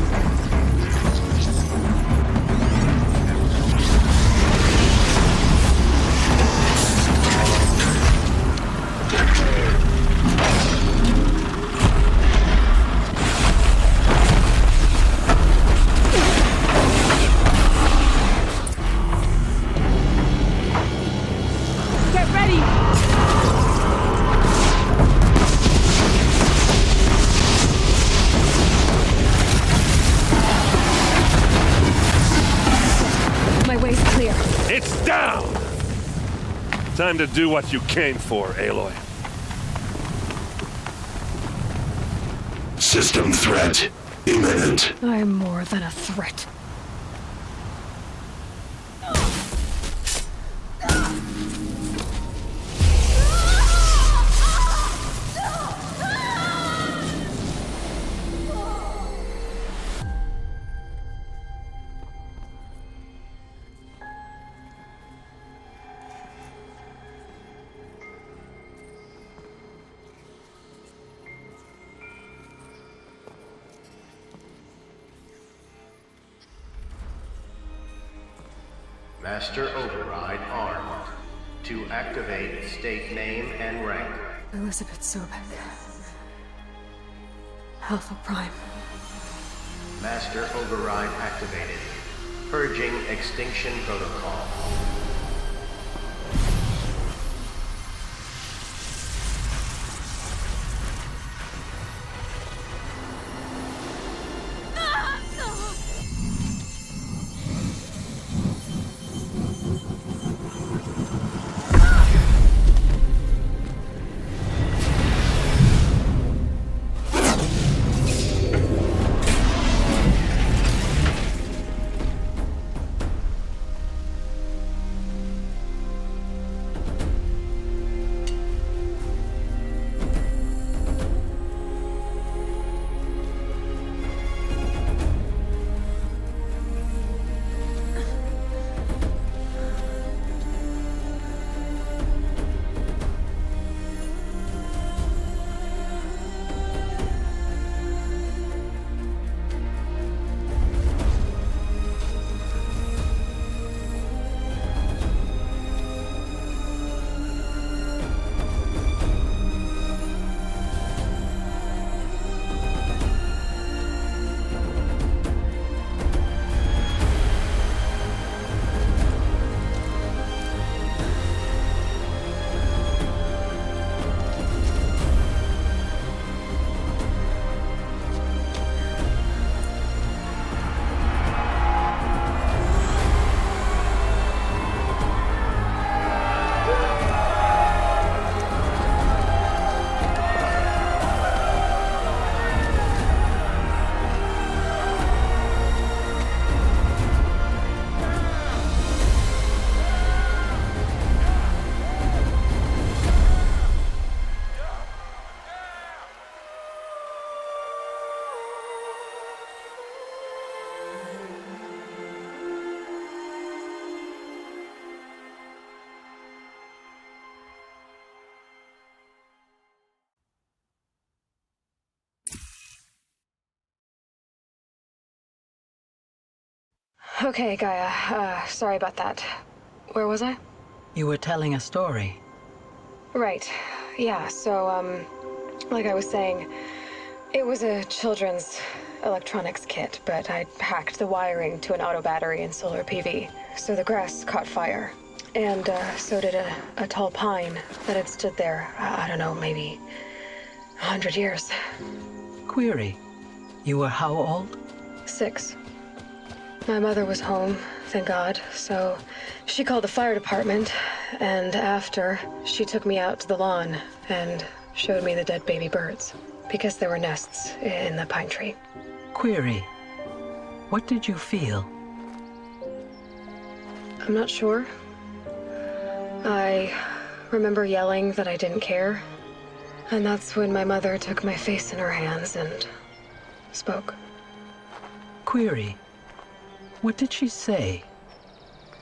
It's down! Time to do what you came for, Aloy. System threat imminent. I'm more than a threat. Master Override armed. To activate, state name and rank. Elizabeth Sobek. Alpha Prime. Master Override activated. Purging Extinction Protocol. Okay, Gaia. Sorry about that. Where was I? You were telling a story. Right. Yeah, so, like I was saying, it was a children's electronics kit, but I'd hacked the wiring to an auto battery and solar PV. So the grass caught fire. And, so did a tall pine that had stood there, I don't know, maybe 100 years. Query. You were how old? 6. My mother was home, thank God, so she called the fire department, and after, she took me out to the lawn and showed me the dead baby birds, because there were nests in the pine tree. Query. What did you feel? I'm not sure. I remember yelling that I didn't care, and that's when my mother took my face in her hands and spoke. Query. What did she say?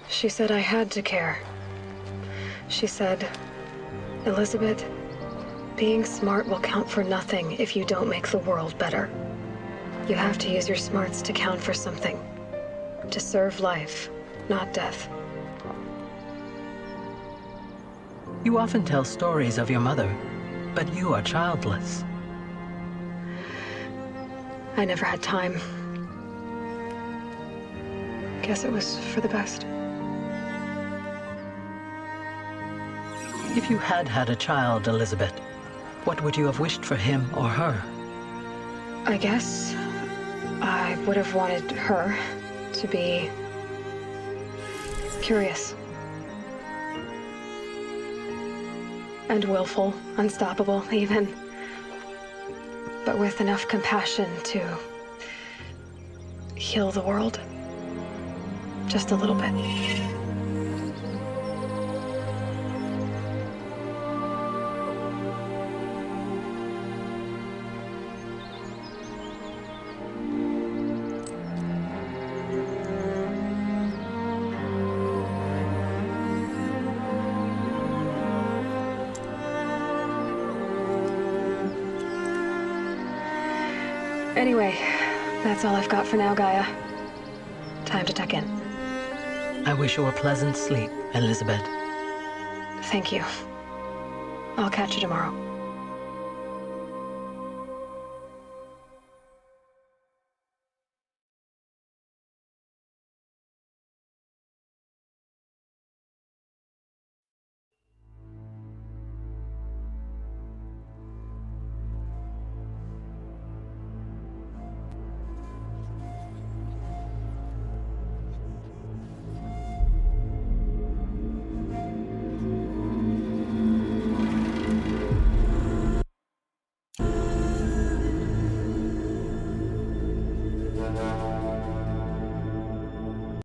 She said I had to care. She said, Elizabeth, being smart will count for nothing if you don't make the world better. You have to use your smarts to count for something. To serve life, not death. You often tell stories of your mother, but you are childless. I never had time. Guess it was for the best. If you had had a child, Elizabeth, what would you have wished for him or her? I guess I would have wanted her to be curious. And willful, unstoppable, even. But with enough compassion to heal the world. Just a little bit. Anyway, that's all I've got for now, Gaia. Time to tuck in. I wish you a pleasant sleep, Elizabeth. Thank you. I'll catch you tomorrow.